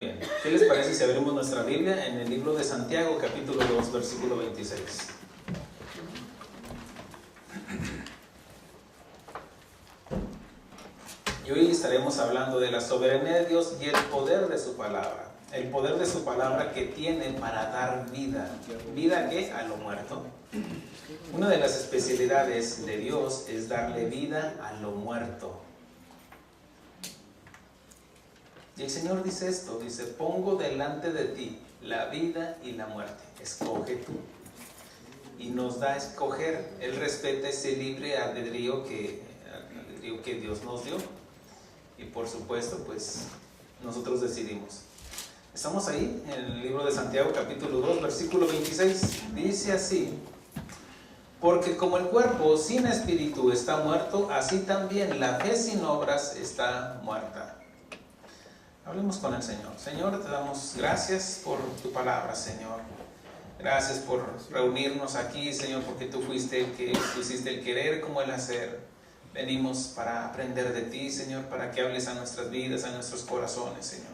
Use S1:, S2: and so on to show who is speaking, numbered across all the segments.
S1: Bien, ¿qué les parece si abrimos nuestra Biblia en el libro de Santiago, capítulo 2, versículo 26? Y hoy estaremos hablando de la soberanía de Dios y el poder de su palabra. El poder de su palabra que tiene para dar vida. ¿Vida qué? A lo muerto. Una de las especialidades de Dios es darle vida a lo muerto. Y el Señor dice esto, dice: pongo delante de ti la vida y la muerte, escoge tú. Y nos da a escoger. Él respeta ese libre albedrío que Dios nos dio. Y por supuesto, pues nosotros decidimos. Estamos ahí en el libro de Santiago, capítulo 2, versículo 26. Dice así: porque como el cuerpo sin espíritu está muerto, así también la fe sin obras está muerta. Hablemos con el Señor. Señor, te damos gracias por tu palabra, Señor. Gracias por reunirnos aquí, Señor, porque tú fuiste el que pusiste el querer como el hacer. Venimos para aprender de ti, Señor, para que hables a nuestras vidas, a nuestros corazones, Señor.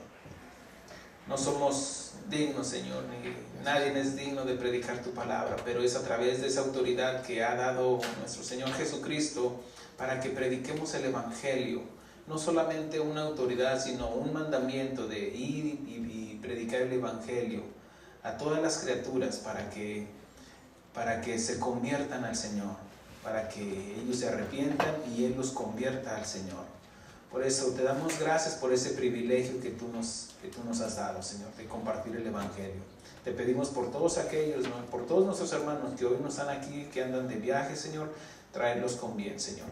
S1: No somos dignos, Señor, ni nadie es digno de predicar tu palabra, pero es a través de esa autoridad que ha dado nuestro Señor Jesucristo para que prediquemos el Evangelio. No solamente una autoridad, sino un mandamiento de ir y predicar el Evangelio a todas las criaturas para que se conviertan al Señor, para que ellos se arrepientan y Él los convierta al Señor. Por eso te damos gracias por ese privilegio que tú nos has dado, Señor, de compartir el Evangelio. Te pedimos por todos aquellos, ¿no?, por todos nuestros hermanos que hoy no están aquí, que andan de viaje, Señor, tráelos con bien, Señor,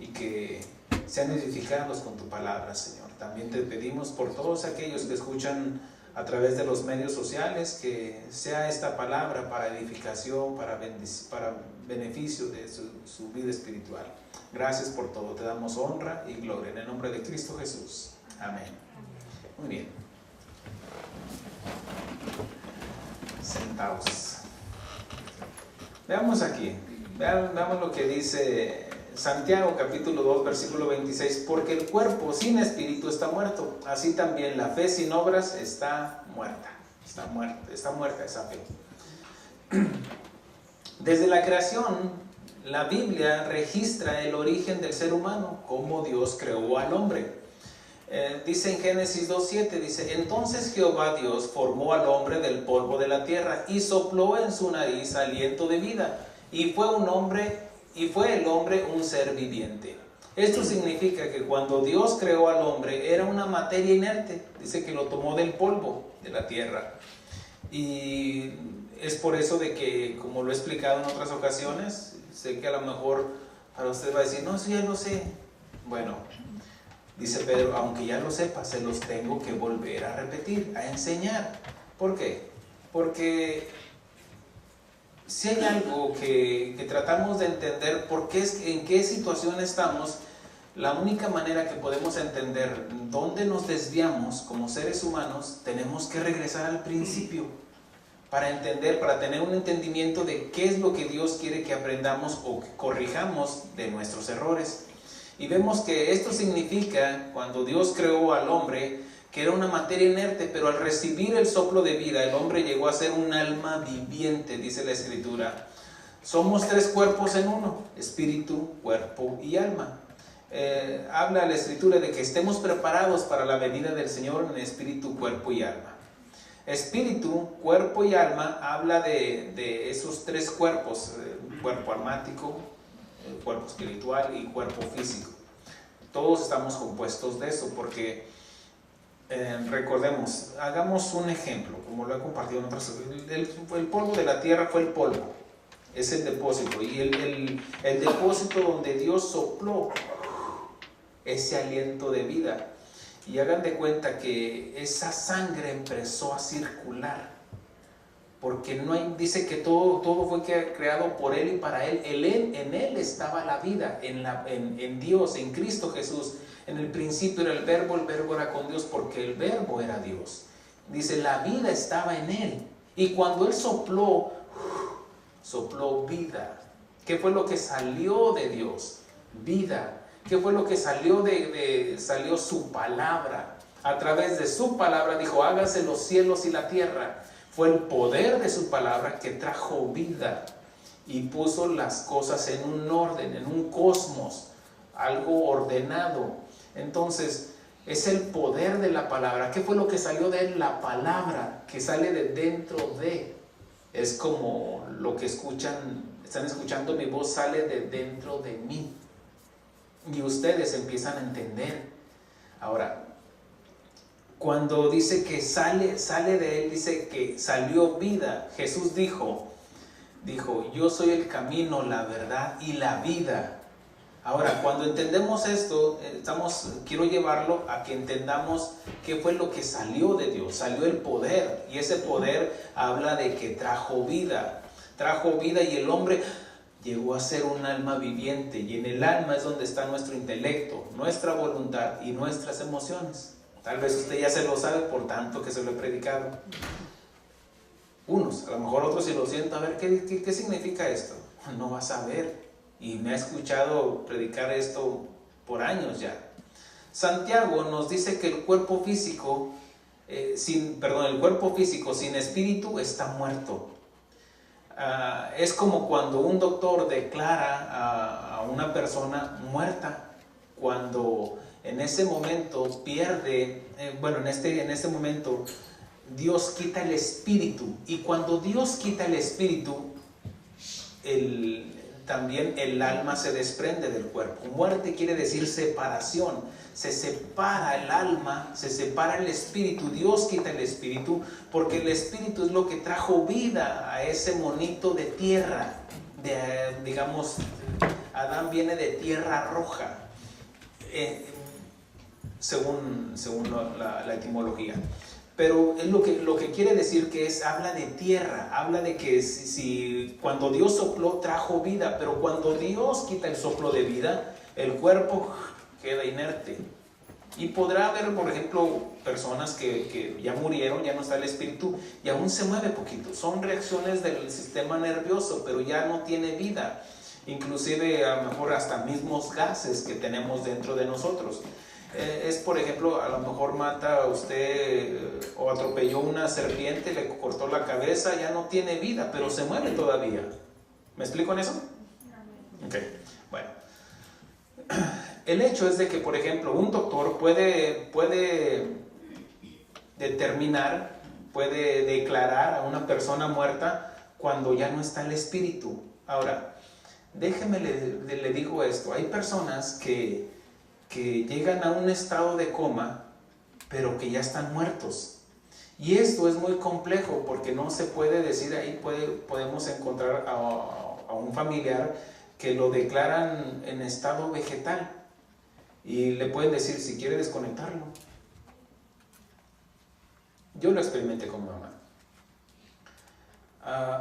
S1: y que sean edificados con tu palabra, Señor. También te pedimos por todos aquellos que escuchan a través de los medios sociales, que sea esta palabra para edificación, para beneficio de su vida espiritual. Gracias por todo, te damos honra y gloria en el nombre de Cristo Jesús. Amén. Muy bien. Sentados. Veamos aquí, veamos lo que dice Santiago capítulo 2 versículo 26. Porque el cuerpo sin espíritu está muerto, así también la fe sin obras está muerta. Está muerta esa fe. Desde la creación, la Biblia registra el origen del ser humano, cómo Dios creó al hombre. Dice en Génesis 2:7, dice: entonces Jehová Dios formó al hombre del polvo de la tierra y sopló en su nariz aliento de vida, y fue el hombre un ser viviente. Esto significa que cuando Dios creó al hombre era una materia inerte. Dice que lo tomó del polvo de la tierra. Y es por eso de que, como lo he explicado en otras ocasiones, sé que a lo mejor para usted va a decir: no, eso ya lo sé. Bueno, dice Pedro: aunque ya lo sepa, se los tengo que volver a repetir, a enseñar. ¿Por qué? Porque si hay algo que tratamos de entender en qué situación estamos, la única manera que podemos entender dónde nos desviamos como seres humanos, tenemos que regresar al principio para entender, para tener un entendimiento de qué es lo que Dios quiere que aprendamos o que corrijamos de nuestros errores. Y vemos que esto significa, cuando Dios creó al hombre, que era una materia inerte, pero al recibir el soplo de vida, el hombre llegó a ser un alma viviente, dice la Escritura. Somos tres cuerpos en uno: espíritu, cuerpo y alma. Habla la Escritura de que estemos preparados para la venida del Señor en espíritu, cuerpo y alma. Espíritu, cuerpo y alma habla de esos tres cuerpos: cuerpo almático, cuerpo espiritual y cuerpo físico. Todos estamos compuestos de eso, porque recordemos, hagamos un ejemplo, como lo he compartido en otras. El polvo de la tierra fue el polvo, es el depósito, y el depósito donde Dios sopló ese aliento de vida. Y hagan de cuenta que esa sangre empezó a circular, porque dice que todo fue creado por Él y para Él. En Él estaba la vida, en Dios, en Cristo Jesús. En el principio era el verbo era con Dios, porque el verbo era Dios. Dice, la vida estaba en Él. Y cuando Él sopló vida. ¿Qué fue lo que salió de Dios? Vida. ¿Qué fue lo que salió salió su palabra? A través de su palabra dijo, hágase los cielos y la tierra. Fue el poder de su palabra que trajo vida y puso las cosas en un orden, en un cosmos, algo ordenado. Entonces, es el poder de la palabra. ¿Qué fue lo que salió de él? La palabra que sale de dentro de. Es como lo que escuchan, están escuchando mi voz, sale de dentro de mí. Y ustedes empiezan a entender. Ahora, cuando dice que sale de él, dice que salió vida. Jesús dijo, yo soy el camino, la verdad y la vida. Ahora, cuando entendemos esto, quiero llevarlo a que entendamos qué fue lo que salió de Dios. Salió el poder, y ese poder habla de que trajo vida y el hombre llegó a ser un alma viviente, y en el alma es donde está nuestro intelecto, nuestra voluntad y nuestras emociones. Tal vez usted ya se lo sabe por tanto que se lo he predicado. Unos, a lo mejor otros si lo siento, a ver, ¿qué significa esto? No vas a ver. Y me ha escuchado predicar esto por años ya. Santiago nos dice que el cuerpo físico sin espíritu está muerto. Es como cuando un doctor declara a una persona muerta, cuando en ese momento pierde, en este momento Dios quita el espíritu, y cuando Dios quita el espíritu, también el alma se desprende del cuerpo. Muerte quiere decir separación. Se separa el alma, se separa el espíritu. Dios quita el espíritu porque el espíritu es lo que trajo vida a ese monito de tierra. Digamos, Adán viene de tierra roja, según la etimología. Pero es lo que quiere decir que habla de tierra, habla de que cuando Dios sopló trajo vida, pero cuando Dios quita el soplo de vida, el cuerpo queda inerte. Y podrá haber, por ejemplo, personas que ya murieron, ya no está el espíritu y aún se mueve poquito. Son reacciones del sistema nervioso, pero ya no tiene vida. Inclusive a lo mejor hasta mismos gases que tenemos dentro de nosotros. Por ejemplo, a lo mejor mata a usted o atropelló una serpiente, le cortó la cabeza, ya no tiene vida, pero se mueve todavía. ¿Me explico en eso? Ok, bueno. El hecho es de que, por ejemplo, un doctor puede determinar, puede declarar a una persona muerta cuando ya no está el espíritu. Ahora, déjeme le digo esto, hay personas que llegan a un estado de coma, pero que ya están muertos. Y esto es muy complejo porque no se puede decir, ahí podemos encontrar a un familiar que lo declaran en estado vegetal y le pueden decir si quiere desconectarlo. Yo lo experimenté con mi mamá.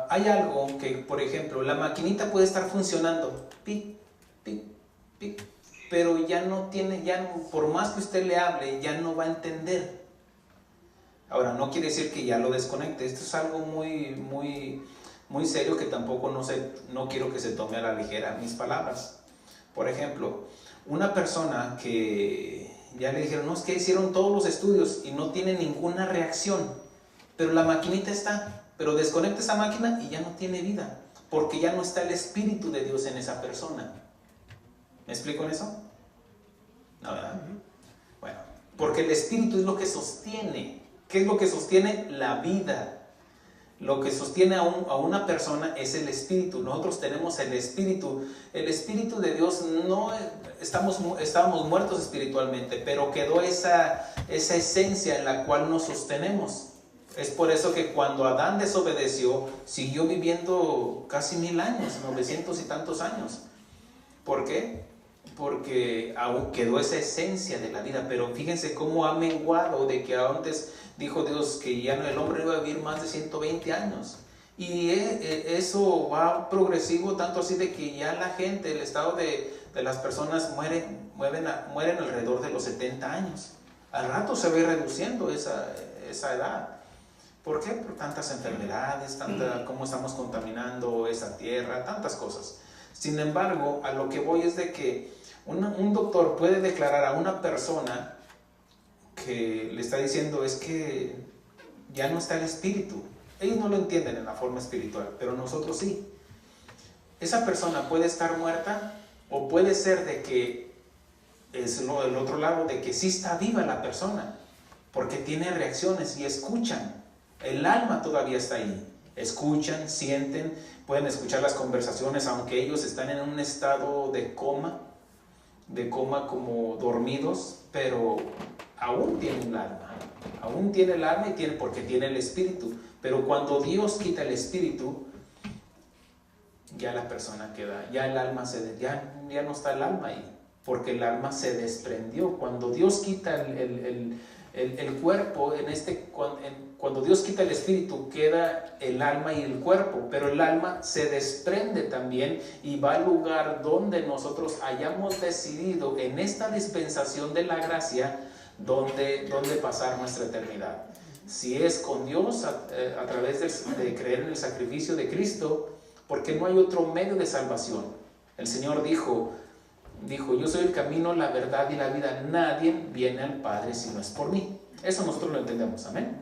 S1: Hay algo que, por ejemplo, la maquinita puede estar funcionando, pic, pic, pic, pero por más que usted le hable, ya no va a entender. Ahora, no quiere decir que ya lo desconecte. Esto es algo muy, muy, muy serio que tampoco no quiero que se tome a la ligera mis palabras. Por ejemplo, una persona que ya le dijeron, no, es que hicieron todos los estudios y no tiene ninguna reacción, pero la maquinita está, pero desconecta esa máquina y ya no tiene vida, porque ya no está el Espíritu de Dios en esa persona. ¿Me explico en eso? No, ¿verdad? Bueno, porque el Espíritu es lo que sostiene. ¿Qué es lo que sostiene? La vida. Lo que sostiene a una persona es el Espíritu. Nosotros tenemos el Espíritu. El Espíritu de Dios no estábamos muertos espiritualmente, pero quedó esa esencia en la cual nos sostenemos. Es por eso que cuando Adán desobedeció, siguió viviendo casi 1000 años, 900 y tantos años. ¿Por qué? Porque aún quedó esa esencia de la vida, pero fíjense cómo ha menguado, de que antes dijo Dios que ya el hombre iba a vivir más de 120 años. Y eso va progresivo, tanto así de que ya la gente, el estado de las personas mueren alrededor de los 70 años. Al rato se va reduciendo esa edad. ¿Por qué? Por tantas enfermedades, cómo estamos contaminando esa tierra, tantas cosas. Sin embargo, a lo que voy es de que un doctor puede declarar a una persona que le está diciendo es que ya no está el espíritu. Ellos no lo entienden en la forma espiritual, pero nosotros sí. Esa persona puede estar muerta o puede ser de que es el otro lado, de que sí está viva la persona, porque tiene reacciones y escuchan. El alma todavía está ahí. Escuchan, sienten, pueden escuchar las conversaciones, aunque ellos están en un estado de coma como dormidos, pero aún tienen el alma. Aún tiene el alma porque tiene el espíritu. Pero cuando Dios quita el espíritu, ya la persona queda, ya el alma ya no está el alma ahí, porque el alma se desprendió. Cuando Dios quita el cuerpo, cuando Dios quita el espíritu, queda el alma y el cuerpo, pero el alma se desprende también y va al lugar donde nosotros hayamos decidido en esta dispensación de la gracia, donde pasar nuestra eternidad. Si es con Dios a través de creer en el sacrificio de Cristo, porque no hay otro medio de salvación. El Señor dijo, yo soy el camino, la verdad y la vida. Nadie viene al Padre si no es por mí. Eso nosotros lo entendemos, amén.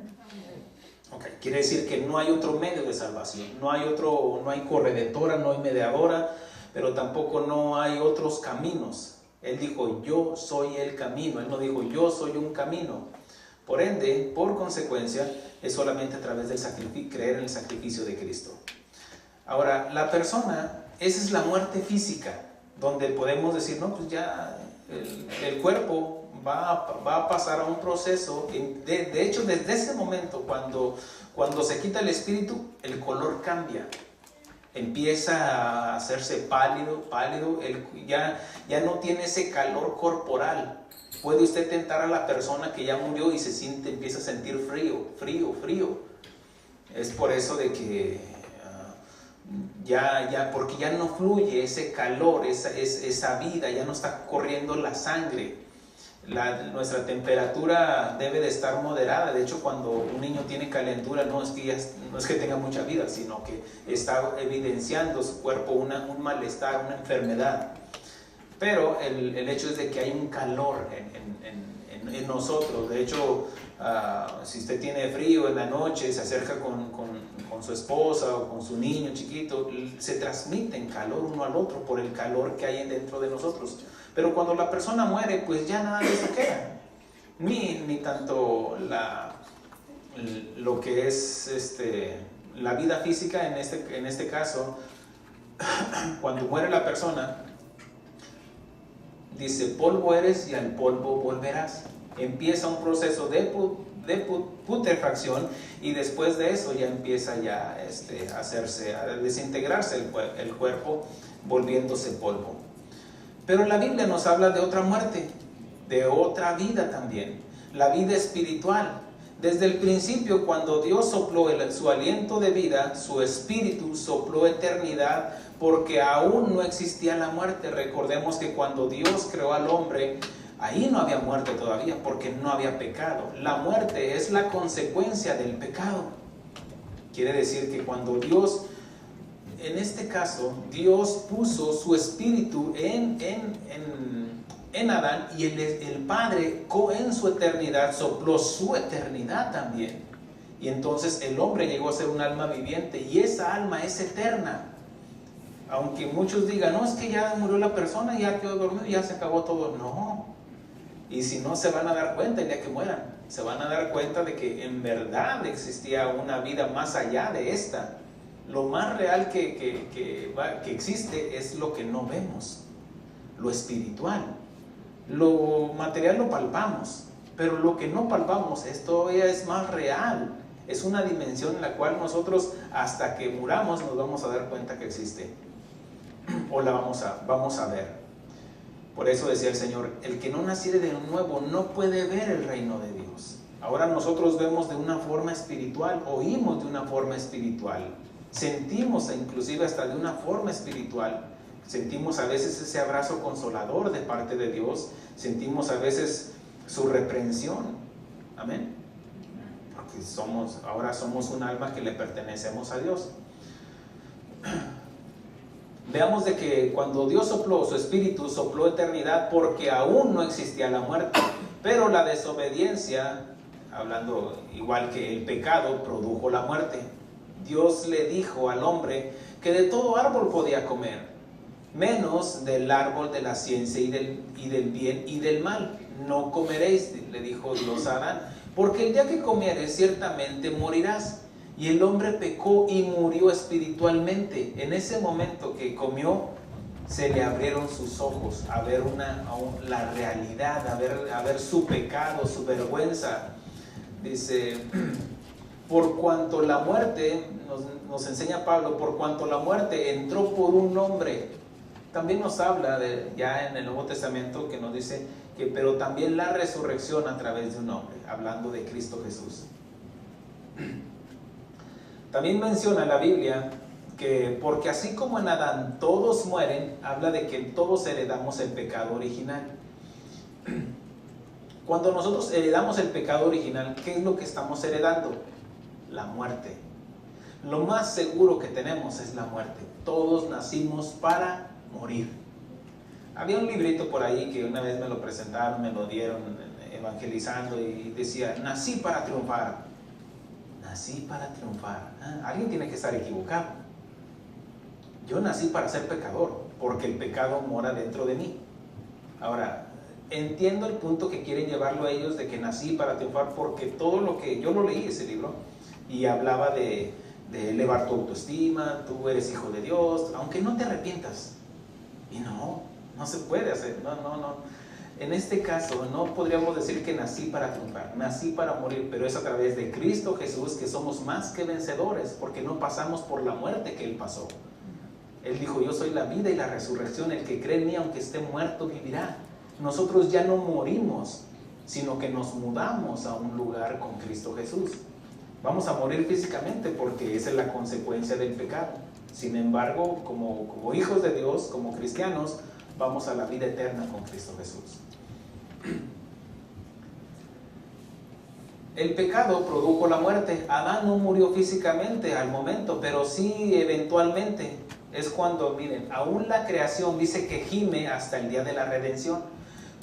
S1: Okay. Quiere decir que no hay otro medio de salvación. No hay corredentora, no hay mediadora, pero tampoco no hay otros caminos. Él dijo, yo soy el camino. Él no dijo, yo soy un camino. Por ende, por consecuencia, es solamente a través del sacrificio, creer en el sacrificio de Cristo. Ahora, la persona, esa es la muerte física, donde podemos decir, no, pues ya el cuerpo va a pasar a un proceso. De hecho, desde ese momento, cuando se quita el espíritu, el color cambia. Empieza a hacerse pálido, ya no tiene ese calor corporal. Puede usted tentar a la persona que ya murió y empieza a sentir frío. Es por eso de que porque ya no fluye ese calor, esa vida, ya no está corriendo la sangre. Nuestra temperatura debe de estar moderada. De hecho, cuando un niño tiene calentura, no es que tenga mucha vida, sino que está evidenciando su cuerpo un malestar, una enfermedad. Pero el hecho es de que hay un calor en nosotros. De hecho, si usted tiene frío en la noche, se acerca con su esposa o con su niño chiquito, se transmiten calor uno al otro por el calor que hay dentro de nosotros. Pero cuando la persona muere, pues ya nada de eso queda. Ni tanto lo que es la vida física en este caso. Cuando muere la persona, dice, polvo eres y al polvo volverás. Empieza un proceso de putrefacción y después de eso ya empieza a desintegrarse el cuerpo, volviéndose polvo. Pero la Biblia nos habla de otra muerte, de otra vida también, la vida espiritual. Desde el principio, cuando Dios sopló su aliento de vida, su espíritu sopló eternidad, porque aún no existía la muerte. Recordemos que cuando Dios creó al hombre, ahí no había muerte todavía, porque no había pecado. La muerte es la consecuencia del pecado. Quiere decir que cuando Dios, en este caso, Dios puso su espíritu en Adán, y el Padre en su eternidad sopló su eternidad también. Y entonces el hombre llegó a ser un alma viviente, y esa alma es eterna. Aunque muchos digan, no, es que ya murió la persona, ya quedó dormido, ya se acabó todo. No. Y si no, se van a dar cuenta el día que mueran. Se van a dar cuenta de que en verdad existía una vida más allá de esta. Lo más real que existe es lo que no vemos, lo espiritual. Lo material lo palpamos, pero lo que no palpamos todavía es más real. Es una dimensión en la cual nosotros, hasta que muramos, nos vamos a dar cuenta que existe, o la vamos a ver. Por eso decía el Señor, el que no naciere de nuevo no puede ver el reino de Dios. Ahora nosotros vemos de una forma espiritual, oímos de una forma espiritual, sentimos inclusive hasta de una forma espiritual. Sentimos a veces ese abrazo consolador de parte de Dios, sentimos a veces su reprensión. Amén. Porque ahora somos un alma que le pertenecemos a Dios. veamos de que cuando Dios sopló su espíritu, sopló eternidad porque aún no existía la muerte. Pero la desobediencia, hablando igual que el pecado, produjo la muerte. Dios le dijo al hombre que de todo árbol podía comer, menos del árbol de la ciencia y del bien y del mal. No comeréis, le dijo Dios a Adán, porque el día que comieres ciertamente morirás. Y el hombre pecó y murió espiritualmente. En ese momento que comió, se le abrieron sus ojos a ver la realidad, a ver su pecado, su vergüenza. Dice, por cuanto la muerte, nos enseña Pablo, por cuanto la muerte entró por un hombre. También nos habla ya en el Nuevo Testamento que nos dice que, pero también la resurrección a través de un hombre, hablando de Cristo Jesús. También menciona la Biblia que porque así como en Adán todos mueren, habla de que todos heredamos el pecado original. Cuando nosotros heredamos el pecado original, ¿qué es lo que estamos heredando? La muerte. Lo más seguro que tenemos es la muerte. Todos nacimos para morir. Había un librito por ahí que una vez me lo presentaron, me lo dieron evangelizando y decía, nací para triunfar. Nací para triunfar. Alguien tiene que estar equivocado. Yo nací para ser pecador, porque el pecado mora dentro de mí. Ahora, entiendo el punto que quieren llevarlo ellos de que nací para triunfar, porque todo lo que yo lo leí ese libro y hablaba de elevar tu autoestima, tú eres hijo de Dios, aunque no te arrepientas. Y no se puede hacer, no. En este caso no podríamos decir que nací para triunfar, nací para morir, pero es a través de Cristo Jesús que somos más que vencedores, porque no pasamos por la muerte que Él pasó. Él dijo, yo soy la vida y la resurrección, el que cree en mí aunque esté muerto vivirá. Nosotros ya no morimos, sino que nos mudamos a un lugar con Cristo Jesús. Vamos a morir físicamente porque esa es la consecuencia del pecado. Sin embargo, como hijos de Dios, como cristianos, vamos a la vida eterna con Cristo Jesús. El pecado produjo la muerte. Adán no murió físicamente al momento, pero sí eventualmente. Es cuando, miren, aún la creación dice que gime hasta el día de la redención.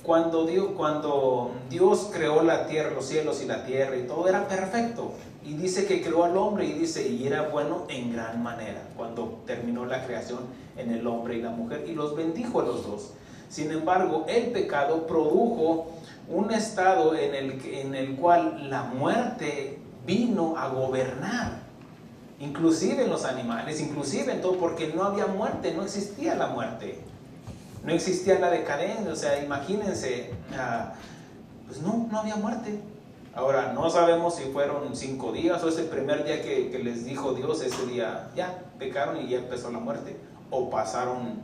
S1: Cuando Dios creó la tierra, los cielos y la tierra y todo era perfecto. Y dice que creó al hombre y dice, y era bueno en gran manera. Cuando terminó la creación en el hombre y la mujer y los bendijo a los dos. Sin embargo, el pecado produjo un estado en el cual la muerte vino a gobernar. Inclusive en los animales, inclusive en todo, porque no había muerte, no existía la muerte. No existía la decadencia, o sea, imagínense, pues no había muerte. Ahora, no sabemos si fueron 5 días o ese primer día que les dijo Dios, ese día ya pecaron y ya empezó la muerte. O pasaron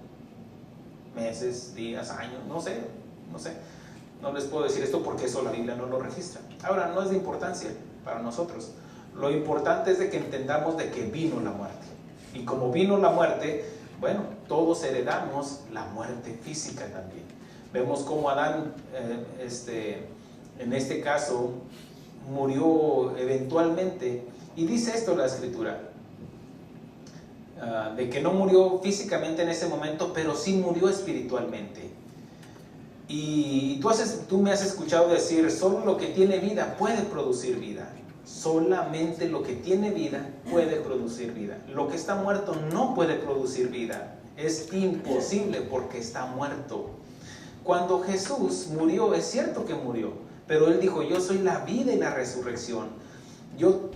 S1: meses, días, años, no sé. No les puedo decir esto porque eso la Biblia no lo registra. Ahora, no es de importancia para nosotros. Lo importante es de que entendamos de que vino la muerte. Y como vino la muerte, bueno, todos heredamos la muerte física también. Vemos cómo Adán, en este caso, murió eventualmente. Y dice esto la Escritura, de que no murió físicamente en ese momento, pero sí murió espiritualmente. Y tú me has escuchado decir, solo lo que tiene vida puede producir vida. Solamente lo que tiene vida puede producir vida. Lo que está muerto no puede producir vida. Es imposible porque está muerto. Cuando Jesús murió, es cierto que murió, pero Él dijo, yo soy la vida y la resurrección.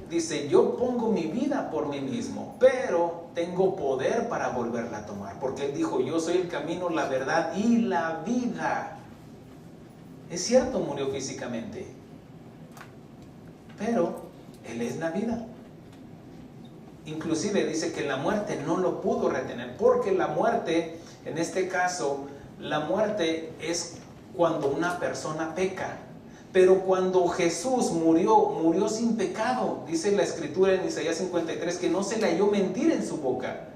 S1: Dice, yo pongo mi vida por mí mismo, pero tengo poder para volverla a tomar. Porque Él dijo, yo soy el camino, la verdad y la vida. Es cierto, murió físicamente, pero Él es la vida. Inclusive dice que la muerte no lo pudo retener, porque la muerte, en este caso, la muerte es cuando una persona peca. Pero cuando Jesús murió sin pecado. Dice la Escritura en Isaías 53 que no se le halló mentira en su boca.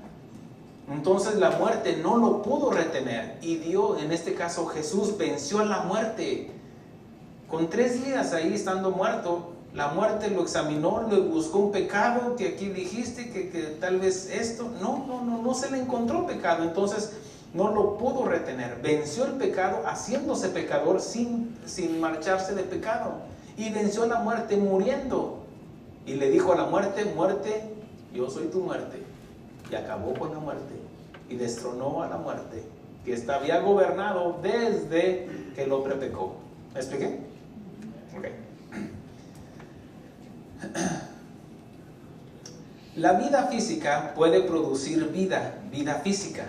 S1: Entonces la muerte no lo pudo retener. Y Dios, en este caso Jesús, venció a la muerte. Con 3 días ahí estando muerto, la muerte lo examinó, le buscó un pecado, que aquí dijiste que tal vez esto, no se le encontró pecado, entonces no lo pudo retener, venció el pecado haciéndose pecador sin marcharse de pecado, y venció la muerte muriendo, y le dijo a la muerte, muerte, yo soy tu muerte, y acabó con la muerte, y destronó a la muerte, que había gobernado desde que el hombre pecó. ¿Me expliqué? Ok. La vida física puede producir vida física,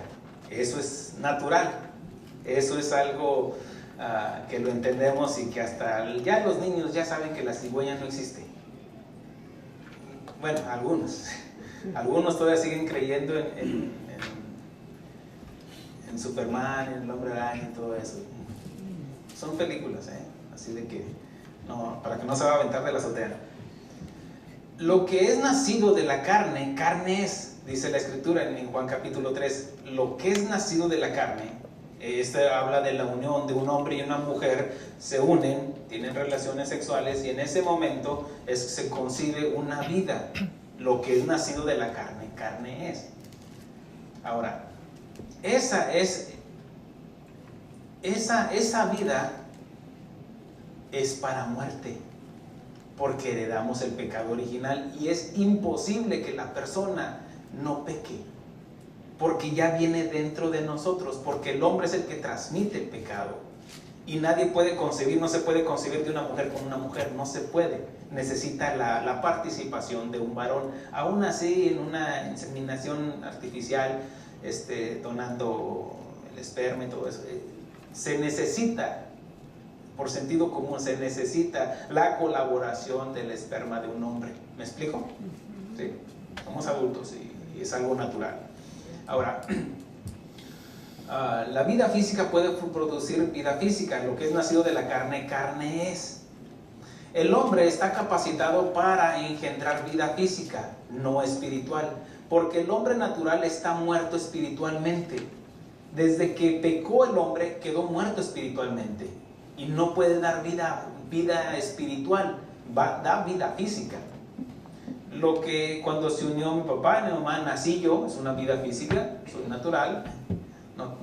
S1: eso es natural, eso es algo que lo entendemos y que hasta ya los niños ya saben que la cigüeña no existe. Bueno, algunos todavía siguen creyendo en Superman, en el hombre araña y todo eso. Son películas, así de que, no, para que no se va a aventar de la azotea. Lo que es nacido de la carne, carne es, dice la Escritura en Juan capítulo 3, lo que es nacido de la carne, habla de la unión de un hombre y una mujer, se unen, tienen relaciones sexuales y en ese momento se concibe una vida. Lo que es nacido de la carne, carne es. Ahora, esa vida es para muerte, porque heredamos el pecado original y es imposible que la persona no peque, porque ya viene dentro de nosotros, porque el hombre es el que transmite el pecado y nadie puede concebir, no se puede concebir de una mujer con una mujer, no se puede, necesita la participación de un varón. Aún así, en una inseminación artificial, donando el esperma y todo eso, se necesita, por sentido común, se necesita la colaboración del esperma de un hombre. ¿Me explico? Sí, somos adultos y es algo natural. Ahora, la vida física puede producir vida física. Lo que es nacido de la carne, carne es. El hombre está capacitado para engendrar vida física, no espiritual, porque el hombre natural está muerto espiritualmente. Desde que pecó el hombre, quedó muerto espiritualmente y no puede dar vida espiritual, da vida física. Lo que cuando se unió mi papá y mi mamá, nací yo, es una vida física, soy natural,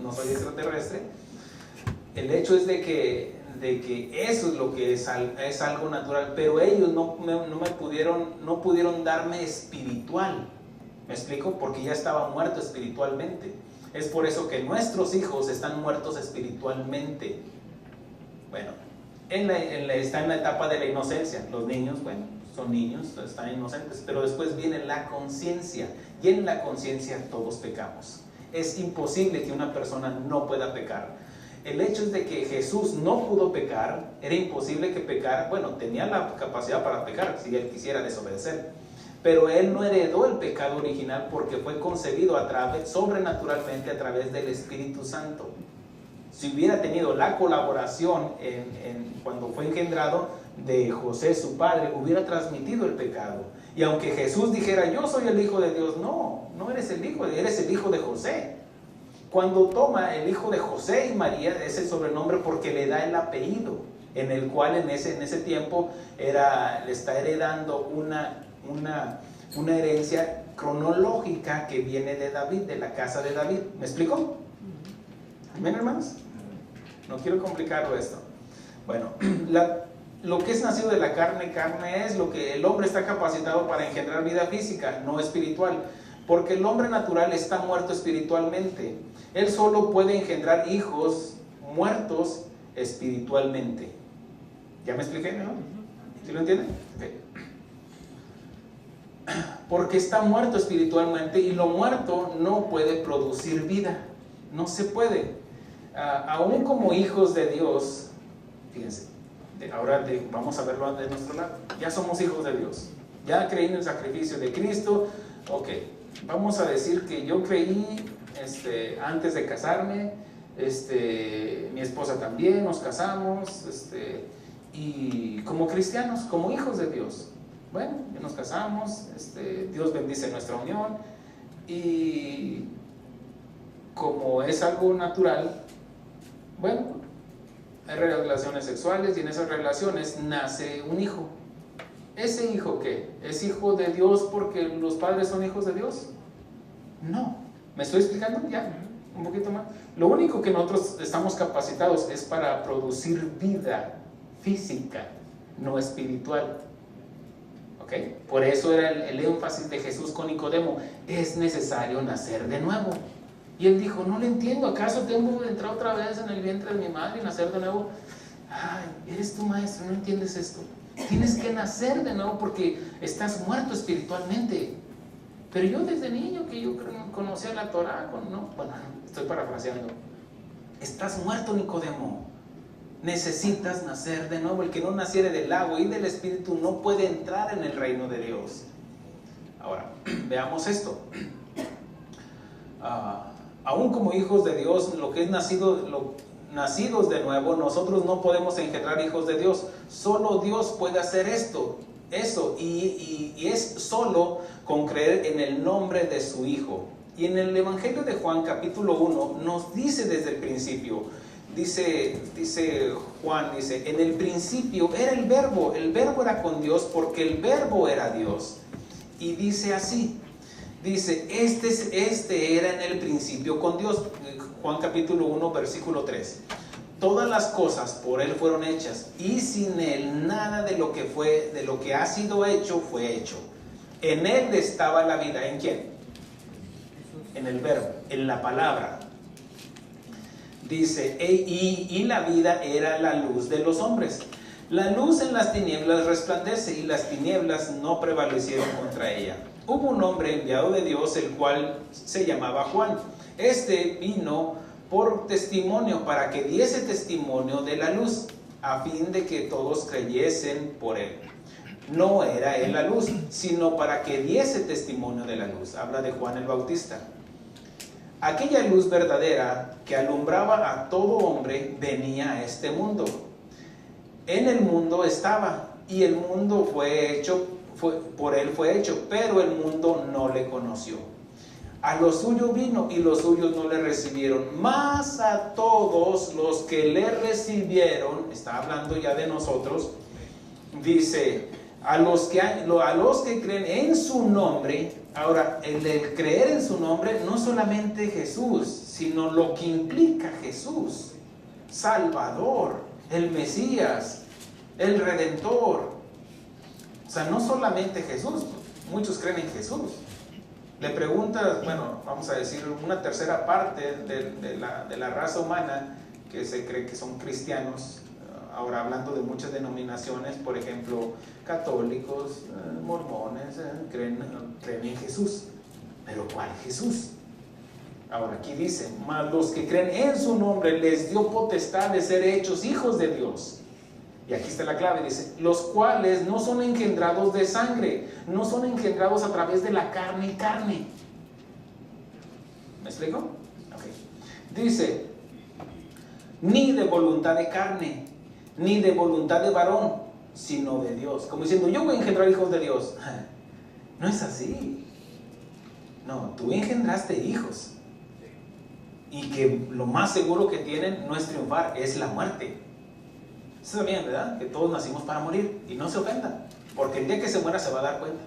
S1: no soy extraterrestre. El hecho es de que eso es lo que es algo natural, pero ellos no pudieron darme espiritual. ¿Me explico? Porque ya estaba muerto espiritualmente. Es por eso que nuestros hijos están muertos espiritualmente. Bueno, está en la etapa de la inocencia. Los niños, bueno, son niños, están inocentes, pero después viene la conciencia, y en la conciencia todos pecamos. Es imposible que una persona no pueda pecar. El hecho es de que Jesús no pudo pecar, era imposible que pecara. Bueno, tenía la capacidad para pecar si él quisiera desobedecer, pero él no heredó el pecado original porque fue concebido sobrenaturalmente a través del Espíritu Santo. Si hubiera tenido la colaboración cuando fue engendrado de José, su padre, hubiera transmitido el pecado. Y aunque Jesús dijera, yo soy el Hijo de Dios, no eres el Hijo, eres el Hijo de José. Cuando toma el Hijo de José y María, es el sobrenombre porque le da el apellido, en el cual en ese tiempo le está heredando una herencia cronológica que viene de David, de la casa de David. ¿Me explico? ¿Amén, hermanos? No quiero complicarlo esto. Bueno, lo que es nacido de la carne, carne es. Lo que el hombre está capacitado para engendrar vida física, no espiritual, porque el hombre natural está muerto espiritualmente. Él solo puede engendrar hijos muertos espiritualmente. ¿Ya me expliqué, no? ¿Sí lo entienden? Okay. Porque está muerto espiritualmente y lo muerto no puede producir vida. No se puede. Aún como hijos de Dios, fíjense, ahora vamos a verlo de nuestro lado. Ya somos hijos de Dios. Ya creí en el sacrificio de Cristo. Ok, vamos a decir que yo creí antes de casarme, mi esposa también, nos casamos, y como cristianos, como hijos de Dios. Bueno, nos casamos, Dios bendice nuestra unión y como es algo natural, bueno, hay relaciones sexuales y en esas relaciones nace un hijo. ¿Ese hijo qué? ¿Es hijo de Dios porque los padres son hijos de Dios? No. ¿Me estoy explicando? Ya, un poquito más. Lo único que nosotros estamos capacitados es para producir vida física, no espiritual. ¿Ok? Por eso era el énfasis de Jesús con Nicodemo. Es necesario nacer de nuevo. Y él dijo, no lo entiendo. ¿Acaso tengo que entrar otra vez en el vientre de mi madre y nacer de nuevo? Ay, eres tu maestro, no entiendes esto. Tienes que nacer de nuevo porque estás muerto espiritualmente. Pero yo desde niño que yo conocía la Torah, no, bueno, estoy parafraseando. Estás muerto, Nicodemo. Necesitas nacer de nuevo. El que no naciere del agua y del espíritu no puede entrar en el reino de Dios. Ahora, veamos esto. Aún como hijos de Dios, lo que es nacidos de nuevo, nosotros no podemos engendrar hijos de Dios. Solo Dios puede hacer eso, y es solo con creer en el nombre de su Hijo. Y en el Evangelio de Juan capítulo 1 nos dice desde el principio, dice Juan, en el principio era el verbo era con Dios porque el verbo era Dios. Y dice así, este era en el principio con Dios. Juan capítulo 1 versículo 3. Todas las cosas por Él fueron hechas, y sin Él nada de lo que ha sido hecho fue hecho. En Él estaba la vida. ¿En quién? En el verbo, en la palabra. Dice, y la vida era la luz de los hombres. La luz en las tinieblas resplandece, y las tinieblas no prevalecieron contra ella. Hubo un hombre enviado de Dios, el cual se llamaba Juan. Este vino por testimonio, para que diese testimonio de la luz, a fin de que todos creyesen por él. No era él la luz, sino para que diese testimonio de la luz. Habla de Juan el Bautista. Aquella luz verdadera que alumbraba a todo hombre venía a este mundo. En el mundo estaba, y el mundo por él fue hecho, pero el mundo no le conoció. A lo suyo vino, y los suyos no le recibieron. Mas a todos los que le recibieron, está hablando ya de nosotros, dice, a los que creen en su nombre. Ahora, el creer en su nombre no solamente Jesús, sino lo que implica Jesús: Salvador, el Mesías, el Redentor. O sea, no solamente Jesús, muchos creen en Jesús. Le preguntas, bueno, vamos a decir, una tercera parte de la raza humana que se cree que son cristianos, ahora hablando de muchas denominaciones, por ejemplo, católicos, mormones, creen en Jesús. ¿Pero cuál Jesús? Ahora aquí dice, mas los que creen en su nombre les dio potestad de ser hechos hijos de Dios. Y aquí está la clave, dice, los cuales no son engendrados de sangre, no son engendrados a través de la carne y carne. ¿Me explico? Okay. Dice, ni de voluntad de carne, ni de voluntad de varón, sino de Dios. Como diciendo, yo voy a engendrar hijos de Dios. No es así. No, tú engendraste hijos. Y que lo más seguro que tienen no es triunfar, es la muerte. Ustedes sabían, ¿verdad? Que todos nacimos para morir. Y no se ofendan, porque el día que se muera se va a dar cuenta.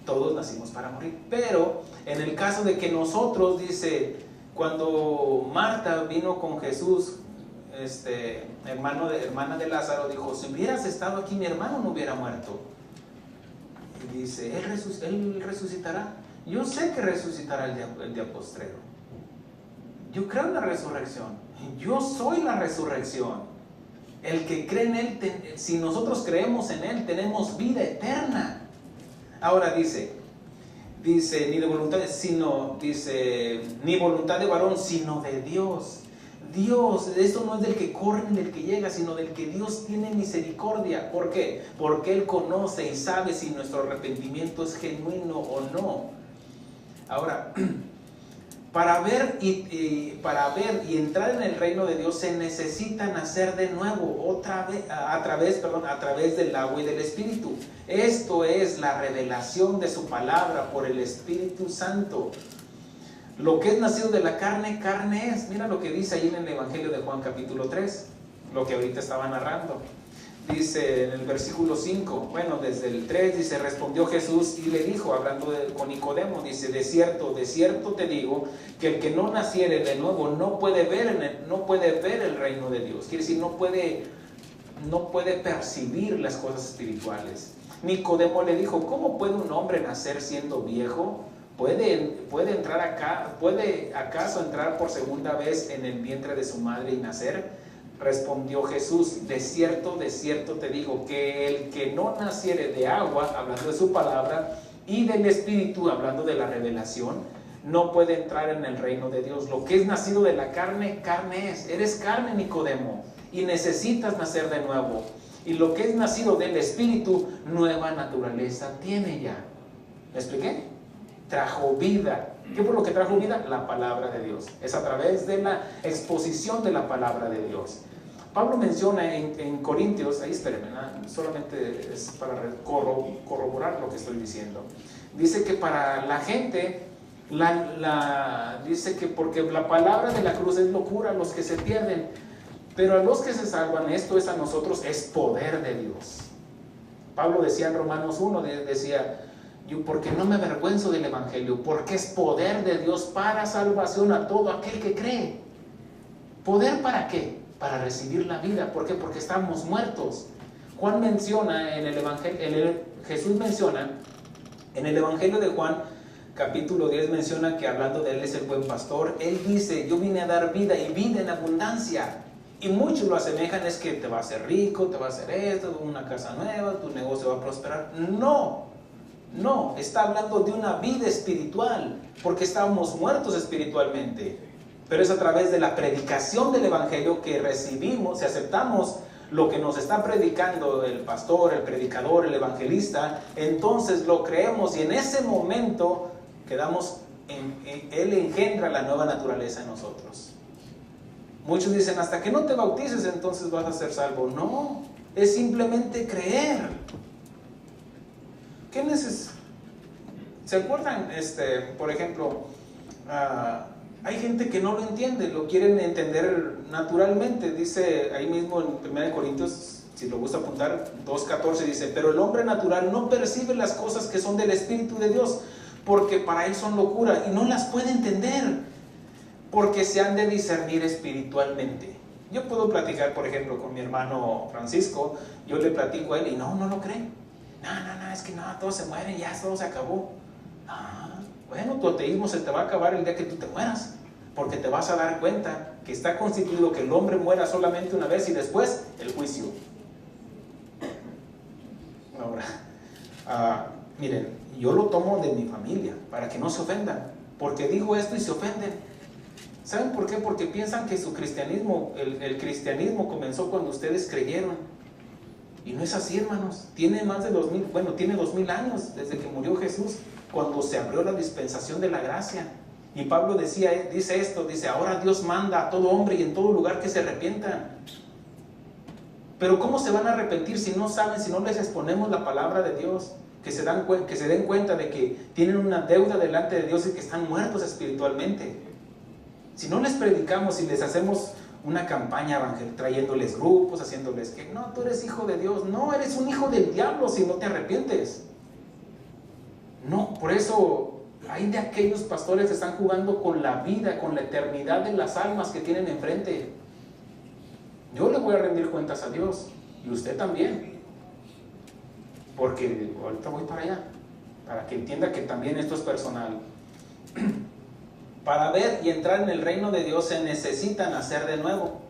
S1: Todos nacimos para morir. Pero en el caso de que nosotros, dice, cuando Marta vino con Jesús, hermana de Lázaro, dijo, si hubieras estado aquí mi hermano no hubiera muerto. Y dice, él resucitará. Yo sé que resucitará el día postrero. Yo creo en la resurrección. Yo soy la resurrección. El que cree en Él, si nosotros creemos en Él, tenemos vida eterna. Ahora dice, ni de voluntad, ni voluntad de varón, sino de Dios. Dios, esto no es del que corre ni del que llega, sino del que Dios tiene misericordia. ¿Por qué? Porque Él conoce y sabe si nuestro arrepentimiento es genuino o no. Ahora, para ver y entrar en el reino de Dios se necesita nacer de nuevo, a través del agua y del Espíritu. Esto es la revelación de su palabra por el Espíritu Santo. Lo que es nacido de la carne, carne es. Mira lo que dice ahí en el Evangelio de Juan capítulo 3, lo que ahorita estaba narrando. dice en el versículo 5, bueno, desde el 3, dice, respondió Jesús y le dijo, hablando con Nicodemo, dice, de cierto te digo, que el que no naciere de nuevo no puede ver el reino de Dios. Quiere decir, no puede percibir las cosas espirituales. Nicodemo le dijo, ¿cómo puede un hombre nacer siendo viejo? ¿Puede acaso entrar por segunda vez en el vientre de su madre y nacer? Respondió Jesús, de cierto te digo, que el que no naciere de agua, hablando de su palabra, y del Espíritu, hablando de la revelación, no puede entrar en el reino de Dios. Lo que es nacido de la carne, carne es. Eres carne, Nicodemo, y necesitas nacer de nuevo. Y lo que es nacido del Espíritu, nueva naturaleza tiene ya. ¿Me expliqué? Trajo vida. ¿Qué por lo que trajo vida? La palabra de Dios. Es a través de la exposición de la palabra de Dios. Pablo menciona en Corintios, ahí espérenme, solamente es para corroborar lo que estoy diciendo. Dice que para la gente, dice que porque la palabra de la cruz es locura a los que se pierden, pero a los que se salvan, esto es a nosotros, es poder de Dios. Pablo decía en Romanos 1, decía, yo porque no me avergüenzo del Evangelio, porque es poder de Dios para salvación a todo aquel que cree. ¿Poder para qué? Para recibir la vida. ¿Por qué? Porque estamos muertos. Juan menciona en el Evangelio, Jesús menciona en el Evangelio de Juan, capítulo 10, menciona que hablando de él es el buen pastor. Él dice, yo vine a dar vida y vida en abundancia. Y muchos lo asemejan, es que te va a hacer rico, te va a hacer esto, una casa nueva, tu negocio va a prosperar. No, está hablando de una vida espiritual, porque estábamos muertos espiritualmente. Pero es a través de la predicación del Evangelio que recibimos y aceptamos lo que nos está predicando el pastor, el predicador, el evangelista. Entonces lo creemos y en ese momento quedamos, Él engendra la nueva naturaleza en nosotros. Muchos dicen, hasta que no te bautices entonces vas a ser salvo. No, es simplemente creer. ¿Qué necesitas? ¿Se acuerdan? Por ejemplo, hay gente que no lo entiende, lo quieren entender naturalmente. Dice ahí mismo en 1 Corintios, si lo gusta apuntar, 2:14, dice, pero el hombre natural no percibe las cosas que son del Espíritu de Dios, porque para él son locura y no las puede entender, porque se han de discernir espiritualmente. Yo puedo platicar, por ejemplo, con mi hermano Francisco, yo le platico a él y no lo cree. No, es que no, todos se mueren, ya todo se acabó. Bueno, tu ateísmo se te va a acabar el día que tú te mueras, porque te vas a dar cuenta que está constituido que el hombre muera solamente una vez y después el juicio. Ahora, miren, yo lo tomo de mi familia, para que no se ofendan, porque digo esto y se ofenden. ¿Saben por qué? Porque piensan que su cristianismo, el cristianismo comenzó cuando ustedes creyeron. Y no es así, hermanos. Tiene más de 2000 años desde que murió Jesús, cuando se abrió la dispensación de la gracia. Y Pablo dice esto, ahora Dios manda a todo hombre y en todo lugar que se arrepientan. Pero ¿cómo se van a arrepentir si no saben, si no les exponemos la palabra de Dios? Que se den cuenta de que tienen una deuda delante de Dios y que están muertos espiritualmente. Si no les predicamos, si les hacemos una campaña trayéndoles grupos, haciéndoles que no, tú eres hijo de Dios, no, eres un hijo del diablo si no te arrepientes. No, por eso hay de aquellos pastores que están jugando con la vida, con la eternidad de las almas que tienen enfrente. Yo le voy a rendir cuentas a Dios y usted también, porque ahorita voy para allá, para que entienda que también esto es personal. Para ver y entrar en el reino de Dios se necesita nacer de nuevo.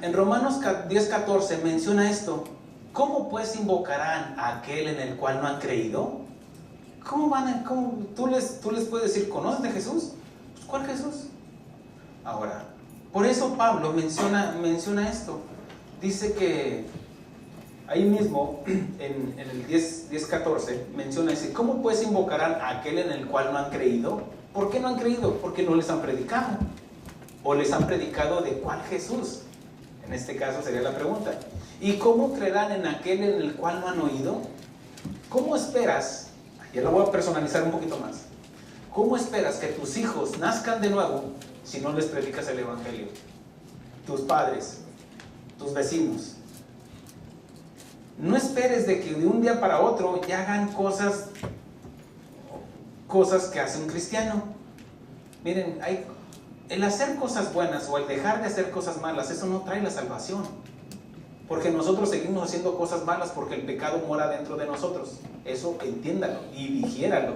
S1: En Romanos 10:14 menciona esto. ¿Cómo pues invocarán a aquel en el cual no han creído? Tú les puedes decir, ¿conoces de Jesús? Pues, ¿cuál Jesús? Ahora, por eso Pablo menciona esto. Dice que ahí mismo, en el 10:14, menciona, dice, ¿cómo pues invocarán a aquel en el cual no han creído? ¿Por qué no han creído? Porque no les han predicado. ¿O les han predicado de cuál Jesús? En este caso sería la pregunta. ¿Y cómo creerán en aquel en el cual no han oído? ¿Cómo esperas? Ya lo voy a personalizar un poquito más. ¿Cómo esperas que tus hijos nazcan de nuevo si no les predicas el Evangelio? Tus padres, tus vecinos, no esperes de que de un día para otro ya hagan cosas que hace un cristiano. Miren, el hacer cosas buenas o el dejar de hacer cosas malas, eso no trae la salvación. Porque nosotros seguimos haciendo cosas malas porque el pecado mora dentro de nosotros. Eso entiéndalo y digiéralo.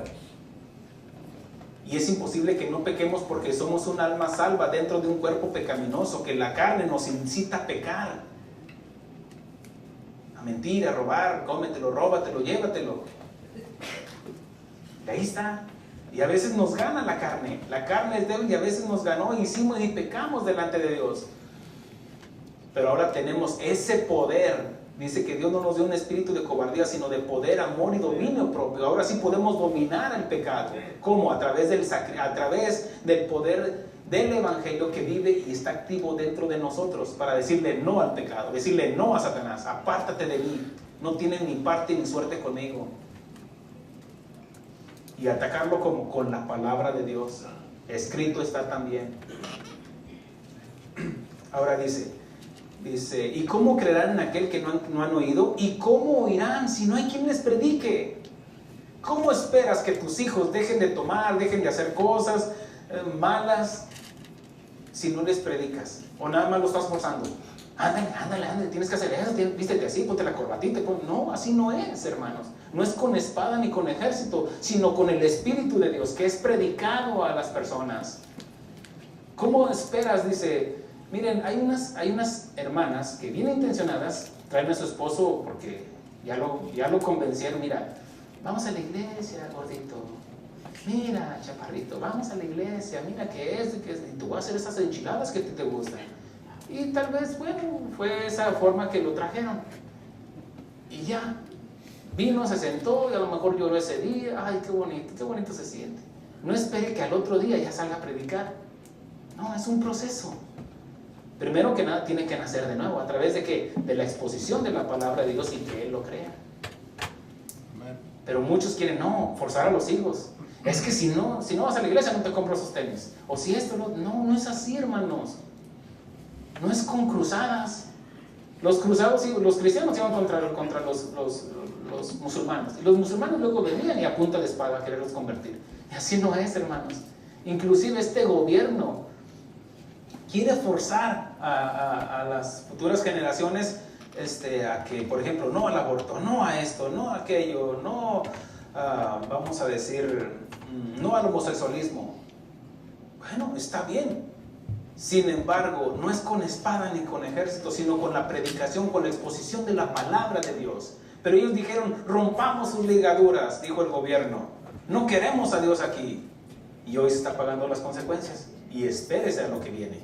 S1: Y es imposible que no pequemos porque somos un alma salva dentro de un cuerpo pecaminoso, que la carne nos incita a pecar. A mentir, a robar, cómetelo, róbatelo, llévatelo. Y ahí está. Y a veces nos gana la carne. La carne es débil y a veces nos ganó, hicimos y pecamos delante de Dios. Pero ahora tenemos ese poder. Dice que Dios no nos dio un espíritu de cobardía, sino de poder, amor y dominio propio. Ahora sí podemos dominar el pecado. ¿Cómo? A través del poder del Evangelio que vive y está activo dentro de nosotros para decirle no al pecado, decirle no a Satanás. Apártate de mí, no tienes ni parte ni suerte conmigo. Y atacarlo como con la palabra de Dios. Escrito está también. Ahora dice, ¿y cómo creerán en aquel que no han oído? ¿Y cómo oirán si no hay quien les predique? ¿Cómo esperas que tus hijos dejen de tomar, dejen de hacer cosas malas si no les predicas? ¿O nada más lo estás forzando? Ándale, tienes que hacer eso, vístete así, ponte la corbatita. No, así no es, hermanos. No es con espada ni con ejército, sino con el Espíritu de Dios, que es predicado a las personas. ¿Cómo esperas? Dice, miren, hay unas hermanas que bien intencionadas traen a su esposo porque ya lo convencieron. Mira, vamos a la iglesia, gordito. Mira, chaparrito, vamos a la iglesia. Mira que es, y tú vas a hacer esas enchiladas que te gustan. Y tal vez, bueno, fue esa forma que lo trajeron. Y ya, vino, se sentó y a lo mejor lloró ese día. Ay, qué bonito se siente. No espere que al otro día ya salga a predicar. No, es un proceso. Primero que nada tiene que nacer de nuevo. ¿A través de qué? De la exposición de la palabra de Dios y que Él lo crea. Pero muchos quieren, forzar a los hijos. Es que si no vas a la iglesia no te compro esos tenis. O si esto, no es así, hermanos. No es con cruzadas. Los cruzados, los cristianos iban contra los musulmanes. Y los musulmanes luego venían y a punta de espada a quererlos convertir. Y así no es, hermanos. Inclusive este gobierno quiere forzar a las futuras generaciones a que, por ejemplo, no al aborto, no a esto, no a aquello, no, vamos a decir, no al homosexualismo. Bueno, está bien. Sin embargo, no es con espada ni con ejército, sino con la predicación, con la exposición de la palabra de Dios. Pero ellos dijeron, rompamos sus ligaduras, dijo el gobierno. No queremos a Dios aquí. Y hoy se está pagando las consecuencias. Y espérese a lo que viene.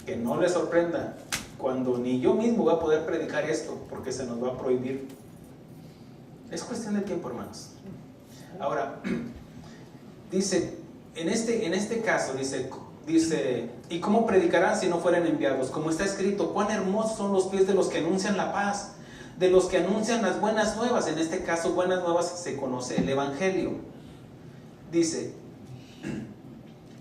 S1: Que no le sorprenda cuando ni yo mismo voy a poder predicar esto, porque se nos va a prohibir. Es cuestión de tiempo, hermanos. Ahora, dice, en este caso, dice, ¿y cómo predicarán si no fueren enviados? Como está escrito, cuán hermosos son los pies de los que anuncian la paz, de los que anuncian las buenas nuevas. En este caso, buenas nuevas se conoce el Evangelio. Dice,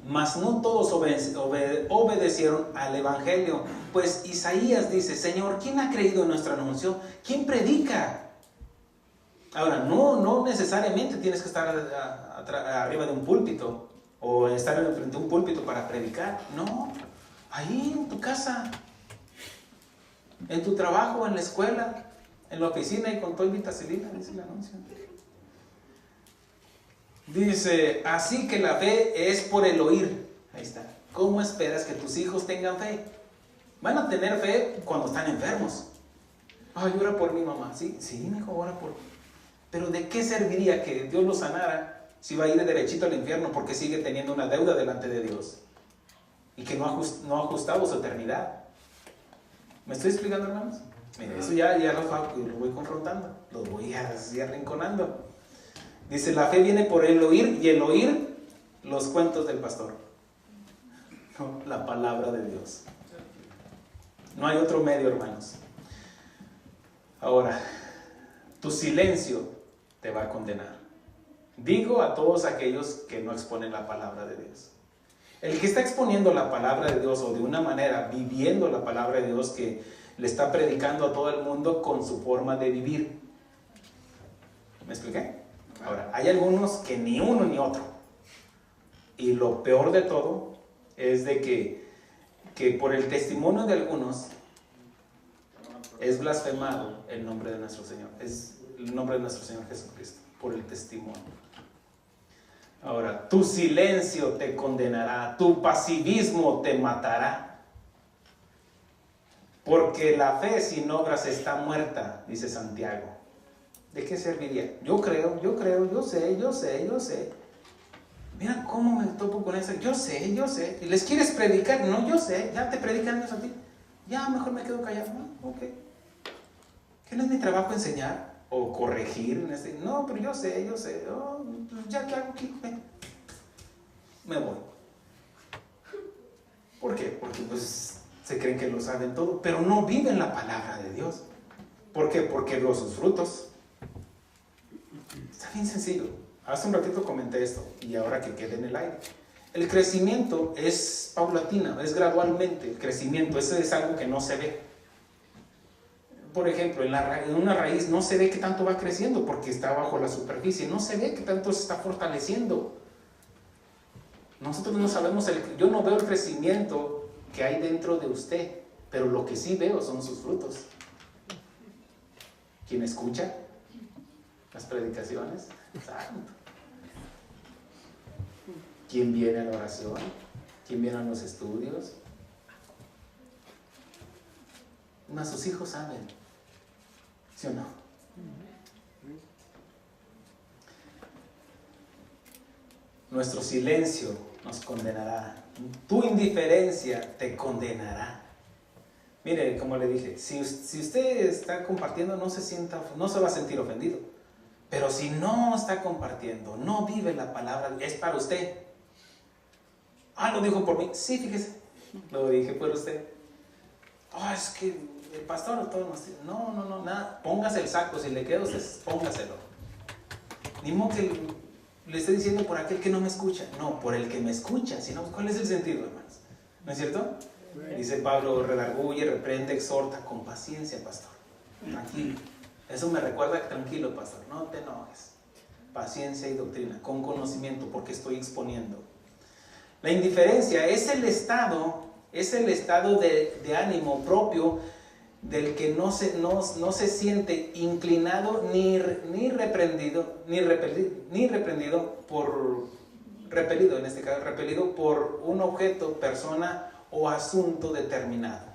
S1: mas no todos obedecieron al Evangelio. Pues Isaías dice, Señor, ¿quién ha creído en nuestro anuncio? ¿Quién predica? Ahora, no necesariamente tienes que estar arriba de un púlpito o estar frente a un púlpito para predicar. No, ahí en tu casa, en tu trabajo, en la escuela, en la oficina y con todo vitacilina, dice el anuncio. Dice, así que la fe es por el oír. Ahí está. ¿Cómo esperas que tus hijos tengan fe? Van a tener fe cuando están enfermos. Ay, ora por mi mamá. Sí, hijo, ora por. Pero ¿de qué serviría que Dios lo sanara si va a ir derechito al infierno porque sigue teniendo una deuda delante de Dios? Y que no ha ajustado su eternidad. ¿Me estoy explicando, hermanos? Mire, eso ya lo voy confrontando. Lo voy así arrinconando. Dice, la fe viene por el oír, y el oír los cuentos del pastor. No, la palabra de Dios. No hay otro medio, hermanos. Ahora, tu silencio te va a condenar. Digo a todos aquellos que no exponen la palabra de Dios. El que está exponiendo la palabra de Dios o de una manera viviendo la palabra de Dios, que le está predicando a todo el mundo con su forma de vivir. ¿Me expliqué? Ahora, hay algunos que ni uno ni otro. Y lo peor de todo es de que por el testimonio de algunos es blasfemado el nombre de nuestro Señor. Es el nombre de nuestro Señor Jesucristo, por el testimonio. Ahora, tu silencio te condenará, tu pasivismo te matará. Porque la fe sin obras está muerta, dice Santiago. ¿De qué serviría? Yo creo, yo sé. Mira cómo me topo con eso. Yo sé. ¿Y les quieres predicar? No, yo sé. Ya te predican ellos a ti. Ya, mejor me quedo callado. ¿No? Ok. ¿Qué no es mi trabajo enseñar o corregir? No, pero yo sé. Oh, ya, ¿qué hago aquí? Me voy. ¿Por qué? Porque pues se creen que lo saben todo, pero no viven la palabra de Dios. ¿Por qué? Porque veo sus frutos. Está bien sencillo. Hace un ratito comenté esto y ahora que quede en el aire. El crecimiento es paulatino, es gradualmente. El crecimiento, eso es algo que no se ve. Por ejemplo, en una raíz no se ve qué tanto va creciendo porque está bajo la superficie. No se ve qué tanto se está fortaleciendo. Nosotros no sabemos, yo no veo el crecimiento que hay dentro de usted, pero lo que sí veo son sus frutos. ¿Quién escucha las predicaciones? Santo. ¿Quién viene a la oración? ¿Quién viene a los estudios? Más sus hijos saben, ¿sí o no? Nuestro silencio nos condenará. Tu indiferencia te condenará. Mire, como le dije, si usted está compartiendo, no se va a sentir ofendido. Pero si no está compartiendo, no vive la palabra, es para usted. Lo dijo por mí. Sí, fíjese, lo dije por usted. Es que el pastor todo nos dice, no, nada, póngase el saco, si le queda a usted, póngaselo. Ni modo que le esté diciendo por aquel que no me escucha. No, por el que me escucha. Si no, ¿cuál es el sentido, hermanos? ¿No es cierto? Dice Pablo, redarguye, reprende, exhorta, con paciencia, pastor. Tranquilo. Eso me recuerda que tranquilo, pastor, no te enojes. Paciencia y doctrina, con conocimiento, porque estoy exponiendo. La indiferencia es el estado de ánimo propio del que no se siente inclinado ni reprendido por un objeto, persona o asunto determinado.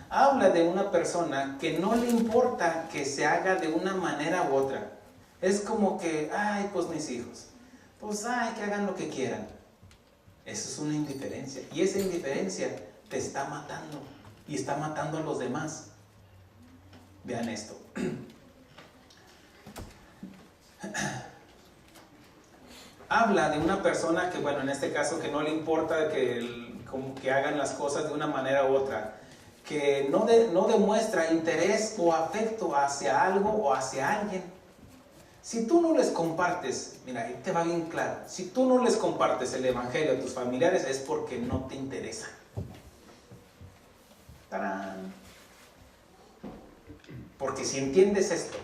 S1: Habla de una persona que no le importa que se haga de una manera u otra. Es como que, pues mis hijos, pues que hagan lo que quieran. Eso es una indiferencia. Y esa indiferencia te está matando. Y está matando a los demás. Vean esto. Habla de una persona que, en este caso, que no le importa que hagan las cosas de una manera u otra. Que no demuestra interés o afecto hacia algo o hacia alguien. Si tú no les compartes, mira, ahí te va bien claro, si tú no les compartes el evangelio a tus familiares es porque no te interesa. ¡Tarán! Porque si entiendes esto,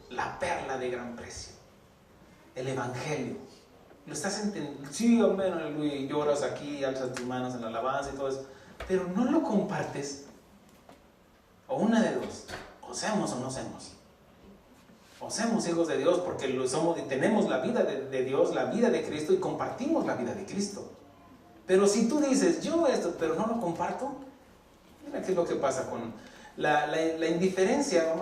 S1: la perla de gran precio, el evangelio, lo estás entendiendo. Sí, amén, aleluya, y lloras aquí, alzas tus manos en la alabanza y todo eso, pero no lo compartes. O una de dos, o seamos o no seamos. O seamos hijos de Dios porque lo somos y tenemos la vida de Dios, la vida de Cristo y compartimos la vida de Cristo. Pero si tú dices, yo esto, pero no lo comparto, mira qué es lo que pasa con la indiferencia.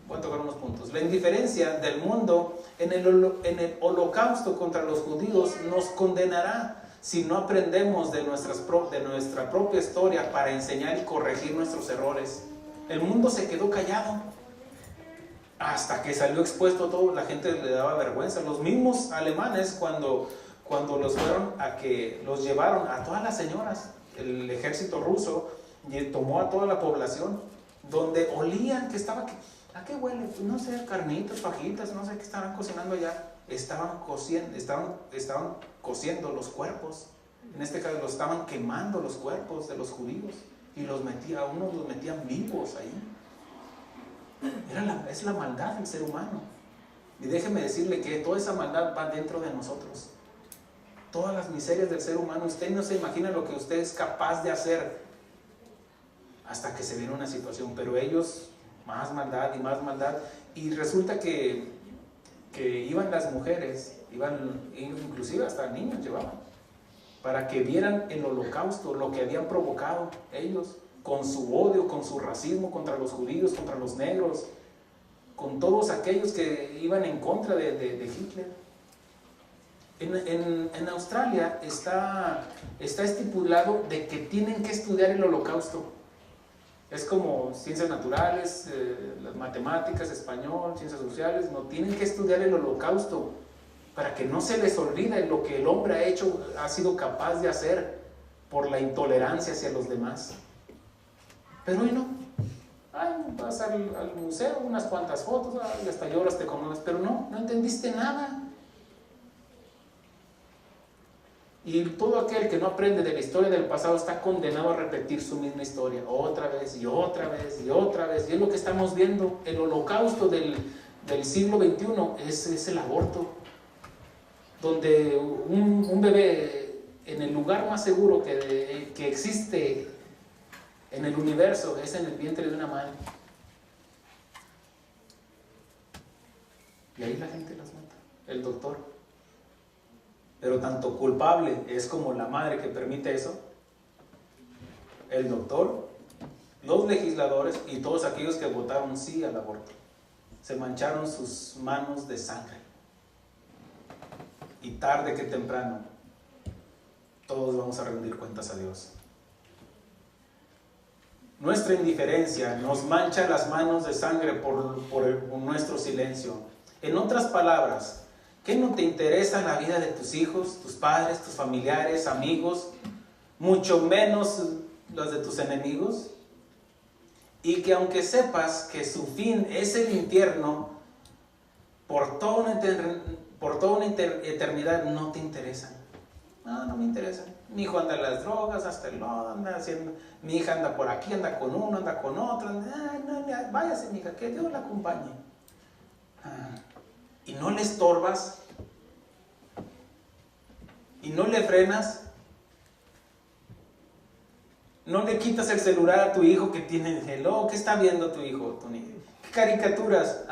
S1: Voy a tocar unos puntos. La indiferencia del mundo en el holocausto contra los judíos nos condenará si no aprendemos de nuestra propia historia para enseñar y corregir nuestros errores. El mundo se quedó callado hasta que salió expuesto todo. La gente le daba vergüenza. Los mismos alemanes cuando los llevaron a todas las señoras, el ejército ruso tomó a toda la población, donde olían que estaba, ¿a qué huele? No sé, carnitas, fajitas, no sé qué estaban cocinando allá. Estaban cociendo los cuerpos. En este caso, los estaban quemando los cuerpos de los judíos. y a unos los metían vivos ahí. Es la maldad del ser humano. Y déjeme decirle que toda esa maldad va dentro de nosotros. Todas las miserias del ser humano, usted no se imagina lo que usted es capaz de hacer hasta que se viene una situación, pero ellos más maldad y más maldad. Y resulta que iban las mujeres, inclusive hasta niños llevaban, para que vieran el holocausto, lo que habían provocado ellos, con su odio, con su racismo contra los judíos, contra los negros, con todos aquellos que iban en contra de Hitler. En Australia está estipulado de que tienen que estudiar el holocausto. Es como ciencias naturales, las matemáticas, español, ciencias sociales, no tienen que estudiar el holocausto para que no se les olvide lo que el hombre ha sido capaz de hacer por la intolerancia hacia los demás. Pero hoy no. Vas al museo, unas cuantas fotos, y hasta lloras, te conmueves, pero no entendiste nada. Y todo aquel que no aprende de la historia del pasado está condenado a repetir su misma historia otra vez y otra vez y otra vez. Y es lo que estamos viendo. El holocausto del siglo XXI es el aborto, donde un bebé en el lugar más seguro que existe en el universo es en el vientre de una madre. Y ahí la gente las mata, el doctor. Pero tanto culpable es como la madre que permite eso, el doctor, los legisladores y todos aquellos que votaron sí al aborto. Se mancharon sus manos de sangre. Y tarde que temprano, todos vamos a rendir cuentas a Dios. Nuestra indiferencia nos mancha las manos de sangre por nuestro silencio. En otras palabras, ¿qué no te interesa la vida de tus hijos, tus padres, tus familiares, amigos, mucho menos los de tus enemigos? Y que aunque sepas que su fin es el infierno, por toda una eternidad no te interesan. No me interesan. Mi hijo anda en las drogas, hasta el lodo, mi hija anda por aquí, anda con uno, anda con otro. Váyase, mi hija, que Dios la acompañe. Y no le estorbas, y no le frenas, no le quitas el celular a tu hijo que tiene hello. ¿Qué está viendo tu hijo? ¿Qué caricaturas?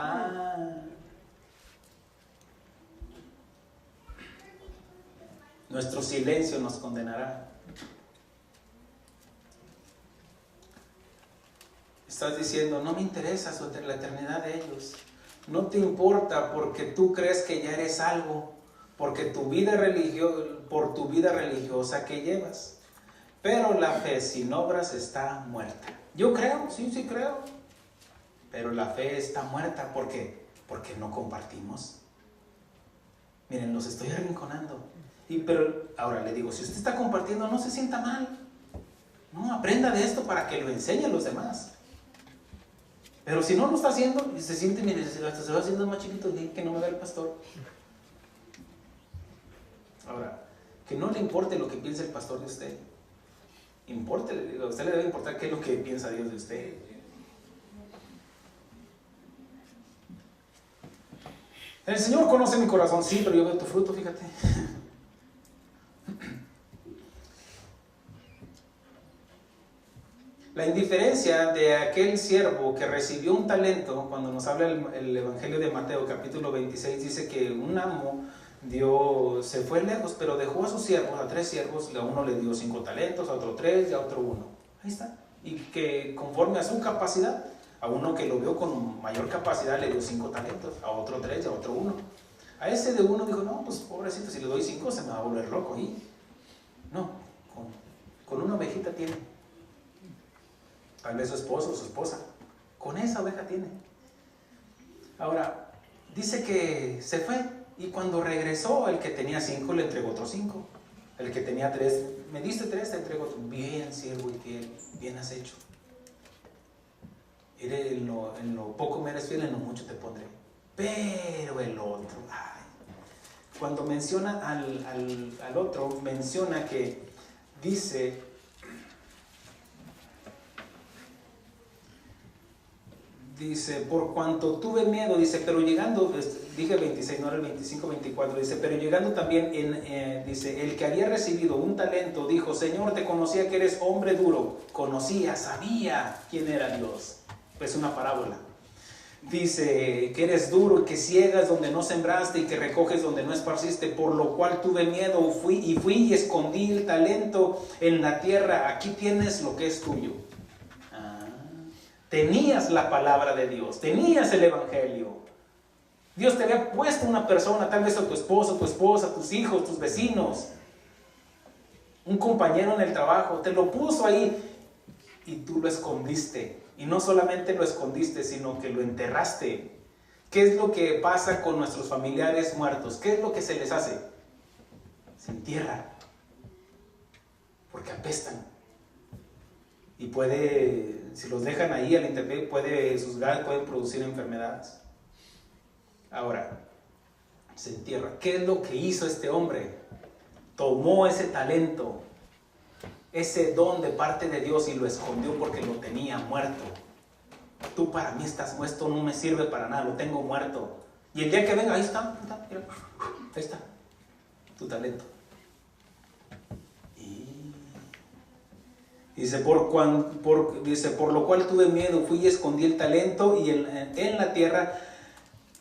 S1: Nuestro silencio nos condenará. Estás diciendo, no me interesa la eternidad de ellos. No te importa porque tú crees que ya eres algo, porque por tu vida religiosa que llevas. Pero la fe sin obras está muerta. Yo creo, sí creo. Pero la fe está muerta, ¿por qué? Porque no compartimos. Miren, los estoy arrinconando. Pero ahora le digo, si usted está compartiendo, no se sienta mal. No, aprenda de esto para que lo enseñe a los demás. Pero si no lo está haciendo, y se siente, mire, hasta se va haciendo más chiquito, que no me vea el pastor. Ahora, que no le importe lo que piense el pastor de usted. Impórtele, a usted le debe importar qué es lo que piensa Dios de usted. El Señor conoce mi corazón, sí, pero yo veo tu fruto, fíjate. La indiferencia de aquel siervo que recibió un talento, cuando nos habla el Evangelio de Mateo, capítulo 26, dice que un amo se fue lejos, pero dejó a sus siervos, a 3 siervos, a uno le dio 5 talentos, a otro 3 y a otro 1. Ahí está. Y que conforme a su capacidad, a uno que lo vio con mayor capacidad le dio 5 talentos, a otro 3 y a otro 1. A ese de 1 dijo, no, pues pobrecito, si le doy 5 se me va a volver loco. Y no, con una ovejita tiene. Tal vez su esposo o su esposa. Con esa oveja tiene. Ahora, dice que se fue. Y cuando regresó, el que tenía 5 le entregó otros 5. El que tenía 3, me diste 3, te entrego otro. Bien, siervo y fiel, bien has hecho. En lo poco me eres fiel, en lo mucho te pondré. Pero el otro, cuando menciona al otro, menciona que dice Dice, por cuanto tuve miedo, dice, pero llegando, dije 26, no era el 25, 24, dice, pero llegando también, dice, el que había recibido un talento, dijo, Señor, te conocía que eres hombre duro, conocía, sabía quién era Dios. Es una parábola. Dice, que eres duro, que ciegas donde no sembraste y que recoges donde no esparciste, por lo cual tuve miedo, fui y escondí el talento en la tierra, aquí tienes lo que es tuyo. Tenías la palabra de Dios, tenías el evangelio. Dios te había puesto una persona, tal vez a tu esposo, tu esposa, tus hijos, tus vecinos, un compañero en el trabajo, te lo puso ahí y tú lo escondiste. Y no solamente lo escondiste, sino que lo enterraste. ¿Qué es lo que pasa con nuestros familiares muertos? ¿Qué es lo que se les hace? Se entierran, porque apestan. Y si los dejan ahí a la intemperie, sus gases pueden producir enfermedades. Ahora, se entierra. ¿Qué es lo que hizo este hombre? Tomó ese talento, ese don de parte de Dios y lo escondió porque lo tenía muerto. Tú para mí estás muerto, no me sirve para nada, lo tengo muerto. Y el día que venga, ahí está, mira, ahí está, tu talento. Dice, por lo cual tuve miedo, fui y escondí el talento y en la tierra,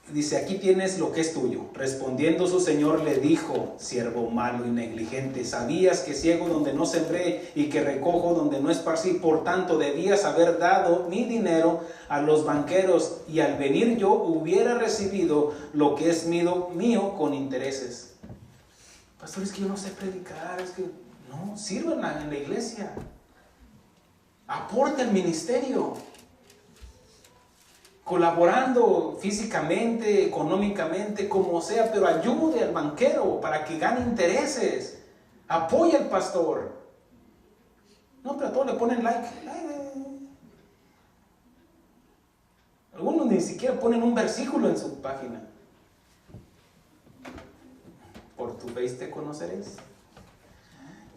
S1: dice, aquí tienes lo que es tuyo. Respondiendo su señor le dijo, siervo malo y negligente, sabías que ciego donde no sembré y que recojo donde no esparcí, por tanto debías haber dado mi dinero a los banqueros y al venir yo hubiera recibido lo que es mío con intereses. Pastor, es que yo no sé predicar, es que no, sirvan en la iglesia. Aporte al ministerio, colaborando físicamente, económicamente, como sea, pero ayude al banquero para que gane intereses. Apoya al pastor. No, pero a todos le ponen like. Algunos ni siquiera ponen un versículo en su página. Por tu fe te conoceréis.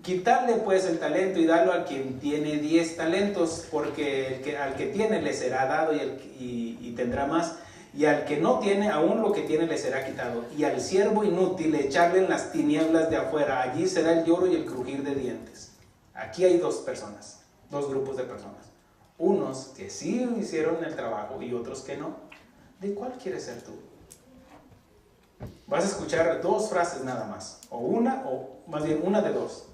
S1: Quitarle pues el talento y darlo al quien tiene 10 talentos, porque al que tiene le será dado y tendrá más, y al que no tiene, aún lo que tiene le será quitado. Y al siervo inútil echarle en las tinieblas de afuera, allí será el lloro y el crujir de dientes. Aquí hay dos grupos de personas. Unos que sí hicieron el trabajo y otros que no. ¿De cuál quieres ser tú? Vas a escuchar dos frases nada más, o más bien una de dos.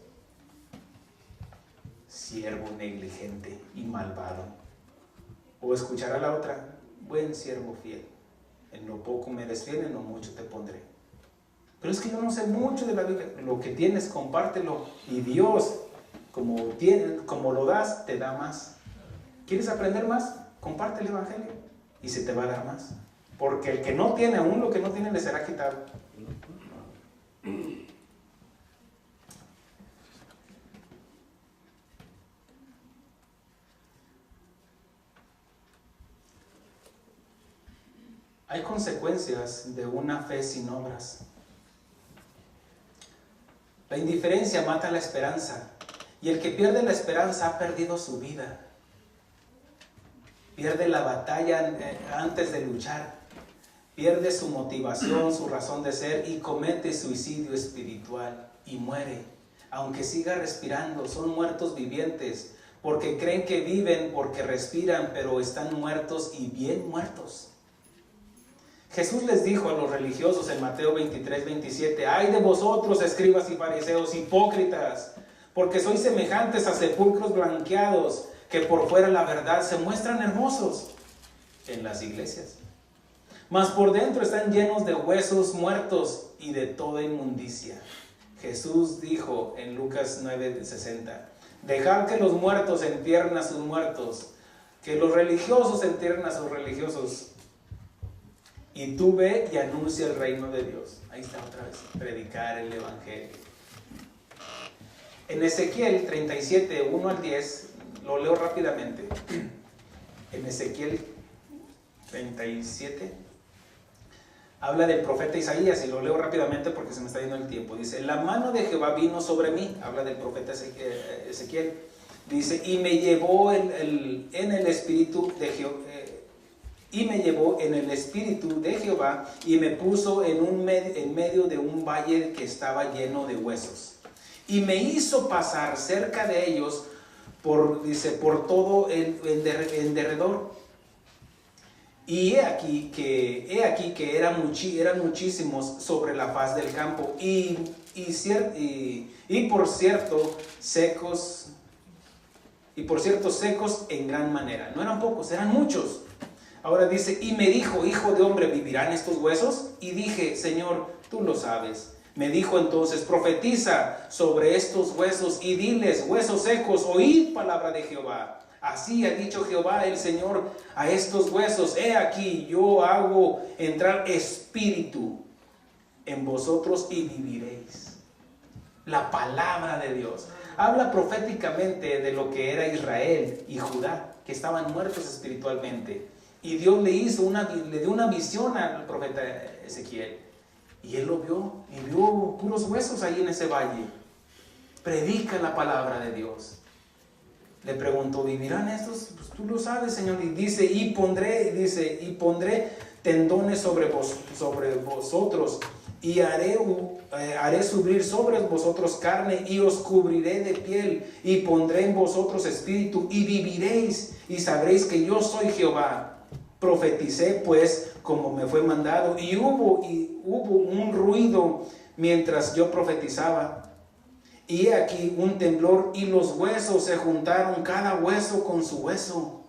S1: Siervo negligente y malvado. O escuchará la otra, buen siervo fiel. En lo poco me des fiel, en lo mucho te pondré. Pero es que yo no sé mucho de la Biblia. Lo que tienes, compártelo. Y Dios, como lo das, te da más. ¿Quieres aprender más? Comparte el evangelio y se te va a dar más. Porque el que no tiene, aún lo que no tiene, le será quitado. Hay consecuencias de una fe sin obras. La indiferencia mata la esperanza, y el que pierde la esperanza ha perdido su vida. Pierde la batalla antes de luchar, pierde su motivación, su razón de ser y comete suicidio espiritual y muere. Aunque siga respirando, son muertos vivientes, porque creen que viven porque respiran, pero están muertos y bien muertos. Jesús les dijo a los religiosos en Mateo 23, 27, ¡ay de vosotros, escribas y fariseos, hipócritas! Porque sois semejantes a sepulcros blanqueados, que por fuera la verdad se muestran hermosos en las iglesias, mas por dentro están llenos de huesos muertos y de toda inmundicia. Jesús dijo en Lucas 9, 60, dejad que los muertos entierren a sus muertos, que los religiosos entierren a sus religiosos. Y tú ve y anuncia el reino de Dios. Ahí está otra vez, predicar el evangelio. En Ezequiel 37, 1 al 10, lo leo rápidamente. En Ezequiel 37, habla del profeta Isaías, y lo leo rápidamente porque se me está yendo el tiempo. Dice, la mano de Jehová vino sobre mí, habla del profeta Ezequiel. Dice, y me llevó en el espíritu de Jehová. y me llevó en el espíritu de Jehová y me puso en medio de un valle que estaba lleno de huesos. Y me hizo pasar cerca de ellos por todo el derredor. Y he aquí que eran muchísimos sobre la faz del campo y por cierto secos en gran manera. No eran pocos, eran muchos. Ahora dice, y me dijo, hijo de hombre, ¿vivirán estos huesos? Y dije, Señor, tú lo sabes. Me dijo entonces, profetiza sobre estos huesos y diles, huesos secos, oíd palabra de Jehová. Así ha dicho Jehová el Señor a estos huesos, he aquí, yo hago entrar espíritu en vosotros y viviréis. La palabra de Dios habla proféticamente de lo que era Israel y Judá, que estaban muertos espiritualmente. Y Dios le dio una visión al profeta Ezequiel. Y él lo vio, y vio puros huesos ahí en ese valle. Predica la palabra de Dios. Le preguntó, ¿vivirán estos? Pues tú lo sabes, Señor. Y dice, y pondré tendones sobre vosotros, y haré subir sobre vosotros carne, y os cubriré de piel, y pondré en vosotros espíritu, y viviréis, y sabréis que yo soy Jehová. Profeticé pues como me fue mandado, y hubo un ruido mientras yo profetizaba. Y he aquí un temblor, y los huesos se juntaron, cada hueso con su hueso.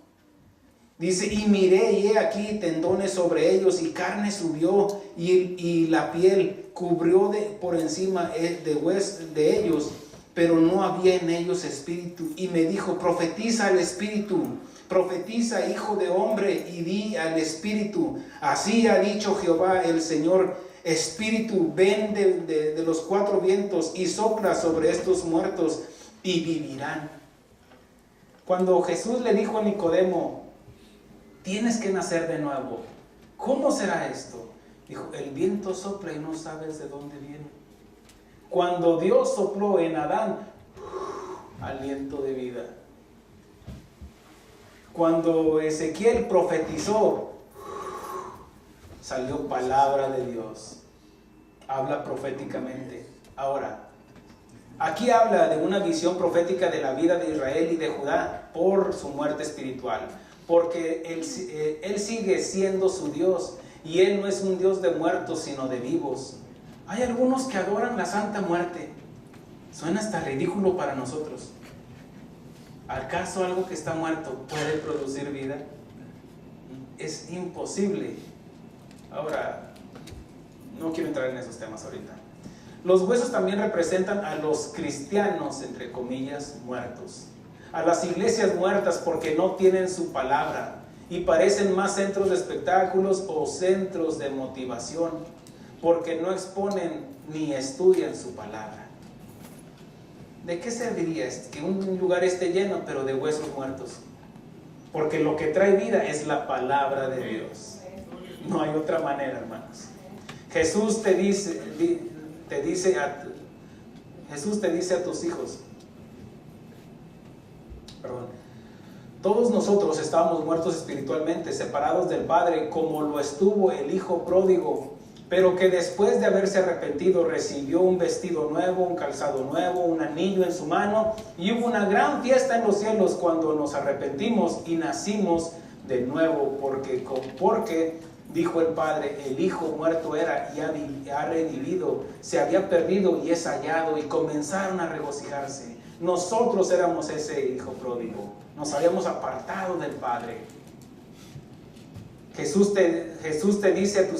S1: Dice, y miré, y he aquí tendones sobre ellos, y carne subió, y la piel cubrió por encima de ellos, pero no había en ellos espíritu. Y me dijo, profetiza al espíritu, profetiza, hijo de hombre, y di al espíritu, así ha dicho Jehová el Señor, espíritu, ven de los cuatro vientos y sopla sobre estos muertos y vivirán. Cuando Jesús le dijo a Nicodemo, tienes que nacer de nuevo, ¿cómo será esto? Dijo, el viento sopla y no sabes de dónde viene. Cuando Dios sopló en Adán, aliento de vida. Cuando Ezequiel profetizó, salió palabra de Dios. Habla proféticamente. Ahora, aquí habla de una visión profética de la vida de Israel y de Judá por su muerte espiritual. Porque él sigue siendo su Dios. Y Él no es un Dios de muertos, sino de vivos. Hay algunos que adoran la Santa Muerte. Suena hasta ridículo para nosotros. ¿Acaso algo que está muerto puede producir vida? Es imposible. Ahora, no quiero entrar en esos temas ahorita. Los huesos también representan a los cristianos, entre comillas, muertos. A las iglesias muertas porque no tienen su palabra y parecen más centros de espectáculos o centros de motivación porque no exponen ni estudian su palabra. ¿De qué serviría que un lugar esté lleno pero de huesos muertos? Porque lo que trae vida es la palabra de Dios. No hay otra manera, hermanos. Jesús te dice a tus hijos, todos nosotros estábamos muertos espiritualmente, separados del Padre, como lo estuvo el hijo pródigo, pero que después de haberse arrepentido recibió un vestido nuevo, un calzado nuevo, un anillo en su mano, y hubo una gran fiesta en los cielos cuando nos arrepentimos y nacimos de nuevo, porque dijo el Padre, el hijo muerto era y ha revivido, se había perdido y es hallado, y comenzaron a regocijarse. Nosotros éramos ese hijo pródigo, nos habíamos apartado del Padre. Jesús te dice,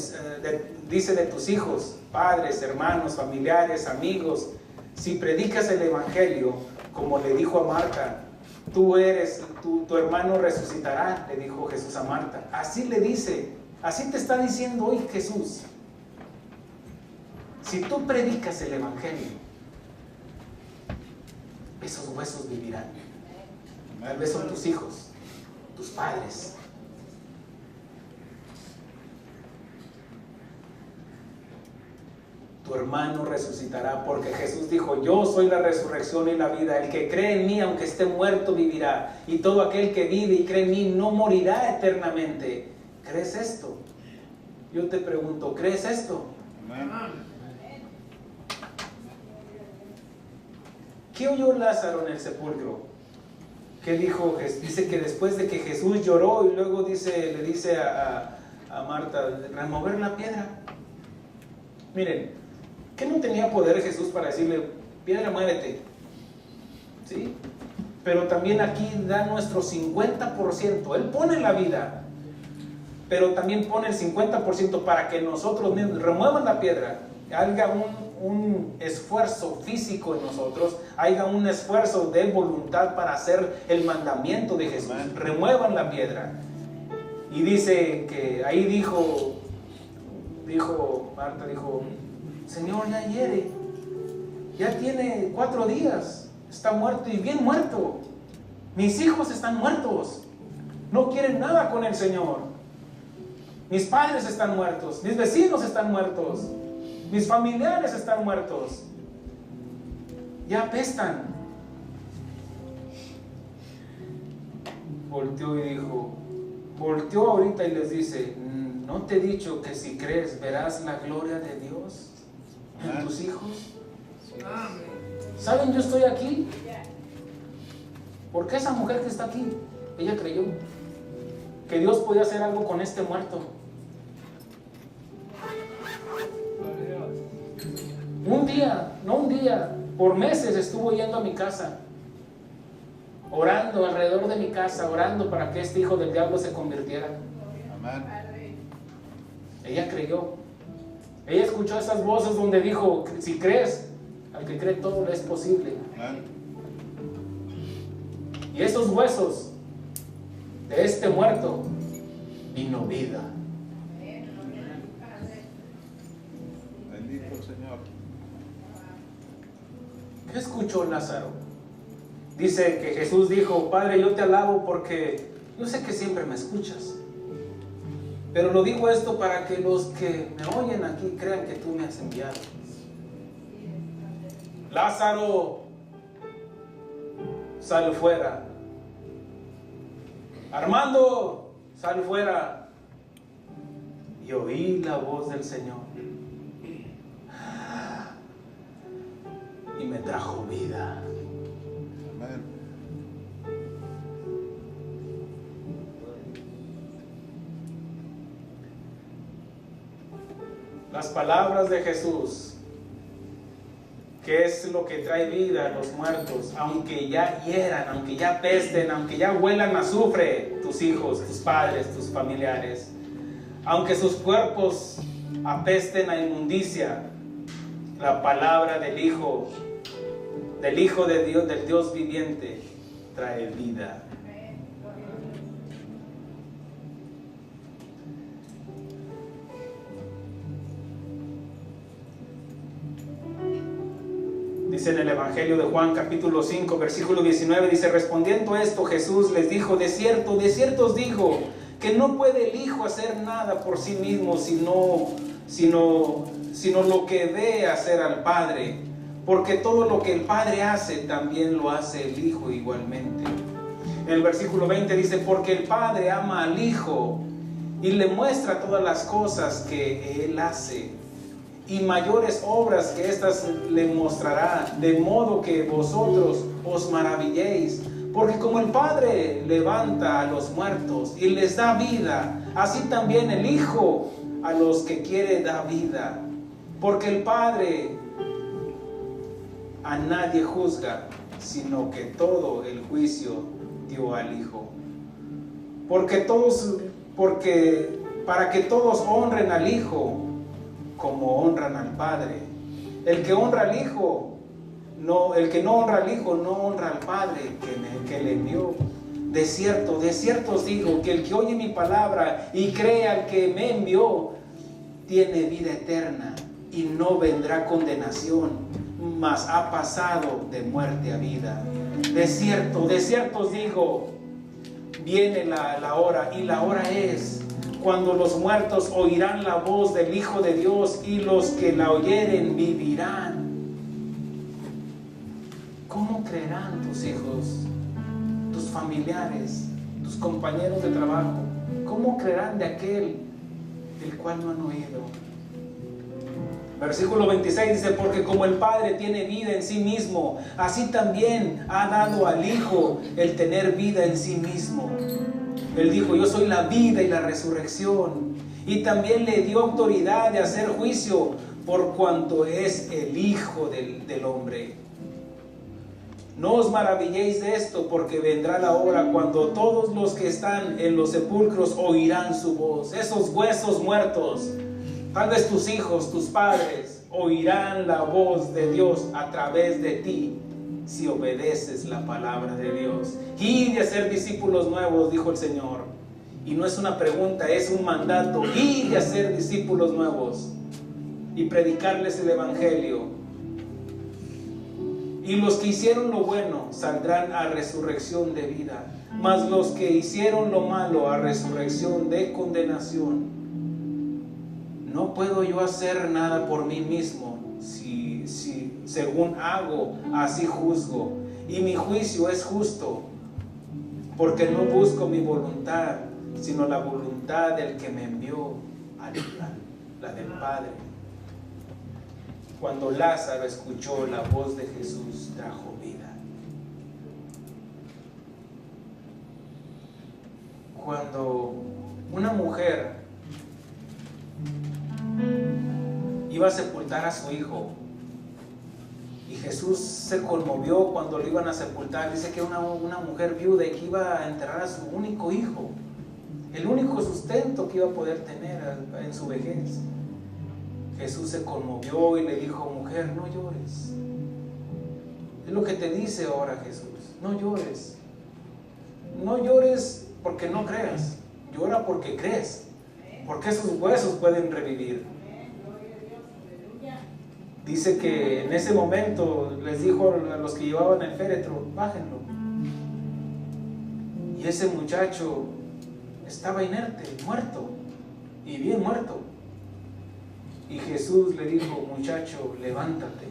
S1: dice de tus hijos, padres, hermanos, familiares, amigos, si predicas el Evangelio, como le dijo a Marta, tu hermano resucitará, le dijo Jesús a Marta. Así le dice, así te está diciendo hoy Jesús. Si tú predicas el Evangelio, esos huesos vivirán. Tal vez son tus hijos, tus padres. Tu hermano resucitará, porque Jesús dijo, yo soy la resurrección y la vida. El que cree en mí, aunque esté muerto, vivirá. Y todo aquel que vive y cree en mí no morirá eternamente. ¿Crees esto? Yo te pregunto, ¿crees esto? ¿Qué oyó Lázaro en el sepulcro? ¿Qué dijo? Dice que después de que Jesús lloró y luego le dice a Marta, remover la piedra. Miren, ¿qué no tenía poder Jesús para decirle, piedra, muévete? ¿Sí? Pero también aquí da nuestro 50%. Él pone la vida, pero también pone el 50% para que nosotros mismos remuevan la piedra. Haya un esfuerzo físico en nosotros, haya un esfuerzo de voluntad para hacer el mandamiento de Jesús. Remuevan la piedra. Y dice que ahí Marta dijo, Señor, ya hiere, ya tiene 4 días, está muerto y bien muerto. Mis hijos están muertos, no quieren nada con el Señor. Mis padres están muertos, mis vecinos están muertos, mis familiares están muertos, ya apestan. Volteó ahorita y les dice, ¿no te he dicho que si crees verás la gloria de Dios en tus hijos? ¿Saben? Yo estoy aquí porque esa mujer que está aquí, ella creyó que Dios podía hacer algo con este muerto. Un día, por meses estuvo yendo a mi casa, orando alrededor de mi casa, orando para que este hijo del diablo se convirtiera. Amén. Ella creyó. Ella escuchó esas voces donde dijo, si crees, al que cree todo le es posible. Amén. Y esos huesos de este muerto vino vida.
S2: Bendito Señor.
S1: ¿Qué escuchó Lázaro? Dice que Jesús dijo, Padre, yo te alabo porque yo sé que siempre me escuchas. Pero lo digo esto para que los que me oyen aquí crean que tú me has enviado. Lázaro, sal fuera. Armando, sal fuera. Y oí la voz del Señor. Y me trajo vida.
S2: Amén.
S1: Las palabras de Jesús, que es lo que trae vida a los muertos, aunque ya hieran, aunque ya pesten, aunque ya huelan a azufre, tus hijos, tus padres, tus familiares, aunque sus cuerpos apesten a inmundicia, la palabra del Hijo de Dios, del Dios viviente, trae vida. Dice en el Evangelio de Juan capítulo 5 versículo 19, dice, respondiendo esto Jesús les dijo, de cierto os digo, que no puede el Hijo hacer nada por sí mismo, sino lo que ve hacer al Padre, porque todo lo que el Padre hace, también lo hace el Hijo igualmente. En el versículo 20 dice, porque el Padre ama al Hijo y le muestra todas las cosas que Él hace, y mayores obras que estas le mostrará, de modo que vosotros os maravilléis, porque como el Padre levanta a los muertos y les da vida, así también el Hijo a los que quiere da vida, porque el Padre a nadie juzga, sino que todo el juicio dio al Hijo, para que todos honren al Hijo como honran al Padre. El que honra al Hijo, el que no honra al Hijo, no honra al Padre que le envió. De cierto os digo, que el que oye mi palabra y cree al que me envió, tiene vida eterna y no vendrá condenación, mas ha pasado de muerte a vida. De cierto os digo, viene la hora, y la hora es cuando los muertos oirán la voz del Hijo de Dios, y los que la oyeren vivirán. ¿Cómo creerán tus hijos, tus familiares, tus compañeros de trabajo, ¿cómo creerán de aquel del cual no han oído? Versículo 26 dice, porque como el Padre tiene vida en sí mismo, así también ha dado al Hijo el tener vida en sí mismo. Él dijo, yo soy la vida y la resurrección. Y también le dio autoridad de hacer juicio por cuanto es el Hijo del hombre. No os maravilléis de esto, porque vendrá la hora cuando todos los que están en los sepulcros oirán su voz. Esos huesos muertos, tal vez tus hijos, tus padres, oirán la voz de Dios a través de ti, si obedeces la palabra de Dios. Y de hacer discípulos nuevos, dijo el Señor. Y no es una pregunta, es un mandato. Y de hacer discípulos nuevos y predicarles el evangelio. Y los que hicieron lo bueno saldrán a resurrección de vida, mas los que hicieron lo malo a resurrección de condenación. No puedo yo hacer nada por mí mismo, si según hago, así juzgo. Y mi juicio es justo, porque no busco mi voluntad, sino la voluntad del que me envió, la del Padre. Cuando Lázaro escuchó la voz de Jesús, trajo vida. Cuando una mujer iba a sepultar a su hijo, y Jesús se conmovió cuando lo iban a sepultar, dice que una mujer viuda que iba a enterrar a su único hijo, el único sustento que iba a poder tener en su vejez. Jesús se conmovió y le dijo, mujer, no llores. Es lo que te dice ahora Jesús, no llores. No llores porque no creas, llora porque crees, porque esos huesos pueden revivir. Dice que en ese momento les dijo a los que llevaban el féretro, bájenlo. Y ese muchacho estaba inerte, muerto, y bien muerto. Y Jesús le dijo, muchacho, levántate.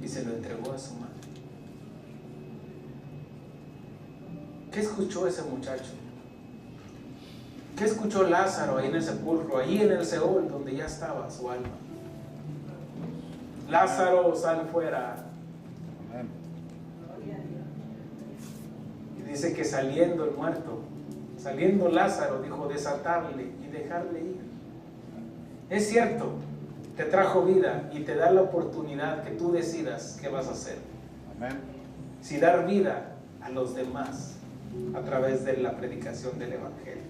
S1: Y se lo entregó a su madre. ¿Qué escuchó ese muchacho? ¿Qué escuchó Lázaro ahí en el sepulcro, ahí en el Seol, donde ya estaba su alma? Lázaro, sal fuera. Y dice que saliendo el muerto, saliendo Lázaro, dijo, desatarle y dejarle ir. Es cierto, te trajo vida y te da la oportunidad que tú decidas qué vas a hacer. Amén. Si dar vida a los demás a través de la predicación del evangelio.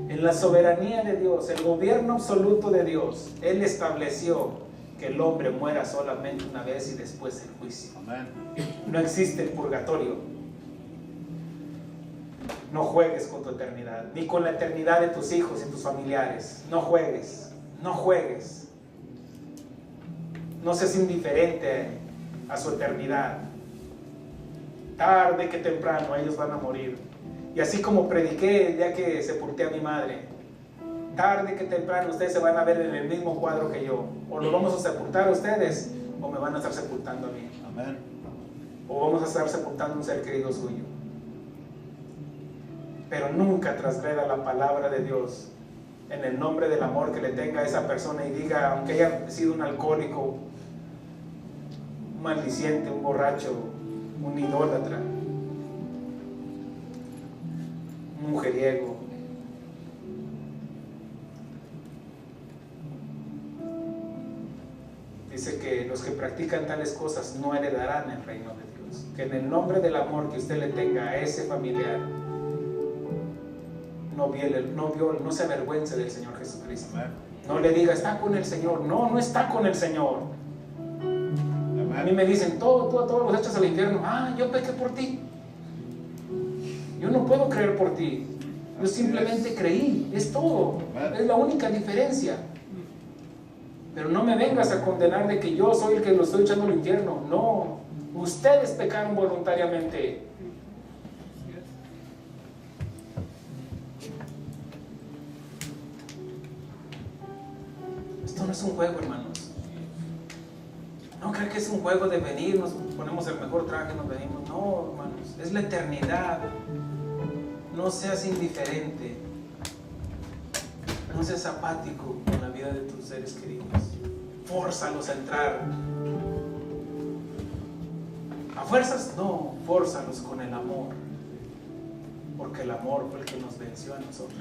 S1: En la soberanía de Dios, el gobierno absoluto de Dios, Él estableció que el hombre muera solamente una vez y después el juicio. Amén. No existe el purgatorio. No juegues con tu eternidad, ni con la eternidad de tus hijos y tus familiares. No juegues, no juegues. No seas indiferente a su eternidad. Tarde que temprano ellos van a morir. Y así como prediqué el día que sepulté a mi madre, tarde que temprano ustedes se van a ver en el mismo cuadro que yo. O lo vamos a sepultar a ustedes, o me van a estar sepultando a mí. Amén. O vamos a estar sepultando a un ser querido suyo. Pero nunca transgreda la palabra de Dios en el nombre del amor que le tenga a esa persona y diga, aunque haya sido un alcohólico, un maldiciente, un borracho, un idólatra, un mujeriego, dice que los que practican tales cosas no heredarán el reino de Dios. Que en el nombre del amor que usted le tenga a ese familiar, no se avergüence del Señor Jesucristo. Amén. No le diga, está con el Señor. No, no está con el Señor. Amén. A mí me dicen, todos los echas al infierno. Yo pequé por ti. Yo no puedo creer por ti. Yo simplemente creí. Es todo. Amén. Es la única diferencia. Pero no me vengas a condenar de que yo soy el que lo estoy echando al infierno. No. Ustedes pecaron voluntariamente. Esto no es un juego, hermanos. No crean que es un juego de venir, nos ponemos el mejor traje, nos venimos. No, hermanos, es la eternidad. No seas indiferente. No seas apático con la vida de tus seres queridos. Fórzalos a entrar. A fuerzas no, fórzalos con el amor. Porque el amor fue el que nos venció a nosotros.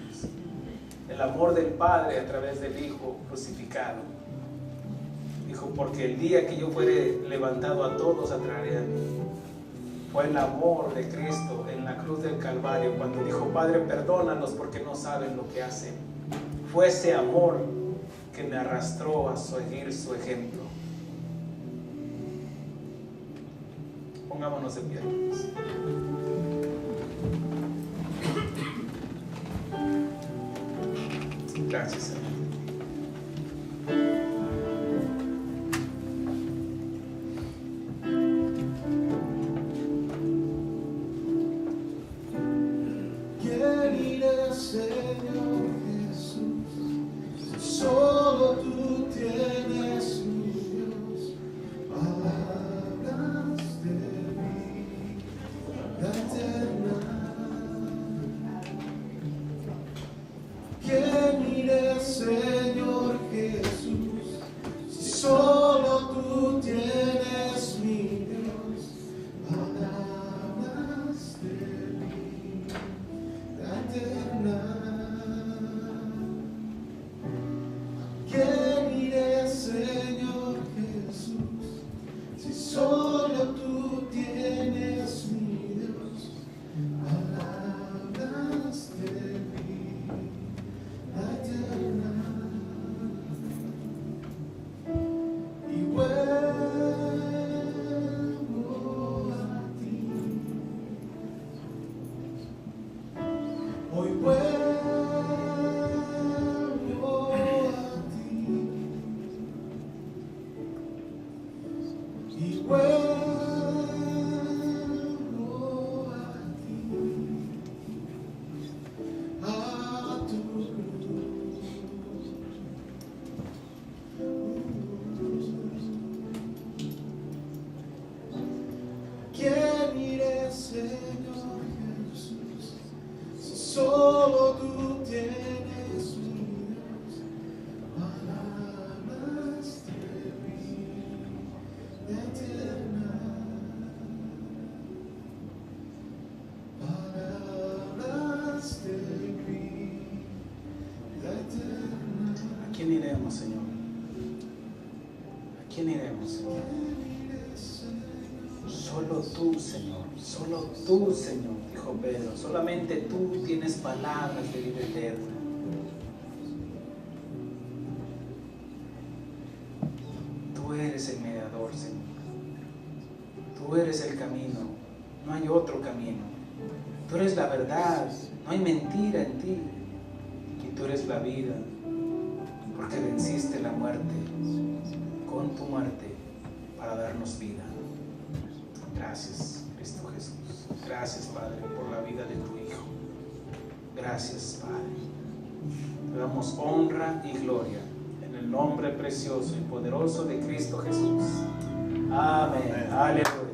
S1: El amor del Padre a través del Hijo crucificado. Dijo, porque el día que yo fuere levantado, a todos atraeré a mí. Fue el amor de Cristo en la cruz del Calvario cuando dijo, Padre, perdónalos porque no saben lo que hacen. Fue ese amor que me arrastró a seguir su ejemplo. Pongámonos de pie. Gracias, Señor.
S2: ¿Quién irá, Señor Jesús? Solo tú tienes, mi Dios, palabras de vida eterna. ¿Quién irá, Señor Jesús? Si solo tú tienes, mi Dios, palabras de vida eterna. ¿Quién iré, Señor Jesús? Si solo tú tienes, mi Dios, palabras de vida eterna. Y vuelvo a ti. Hoy vuelvo a ti. Y vuelvo a ti. A tu cruz. ¿Quién iré, Señor Jesús? Si solo tú tienes, mi Dios, palabras de vida eterna. Palabras de vida eterna.
S1: ¿A quién iremos, Señor? ¿A quién iremos, Señor? Solo tú, Señor. Solo tú, Señor, dijo Pedro. Solamente tú tienes palabras de vida eterna. Tú eres el mediador, Señor. Tú eres el camino. No hay otro camino. Tú eres la verdad. No hay mentira en ti. Y tú eres la vida. Porque venciste la muerte con tu muerte para darnos vida. Gracias, Cristo Jesús. Gracias, Padre, por la vida de tu Hijo. Gracias, Padre. Te damos honra y gloria en el nombre precioso y poderoso de Cristo Jesús. Amén. Aleluya.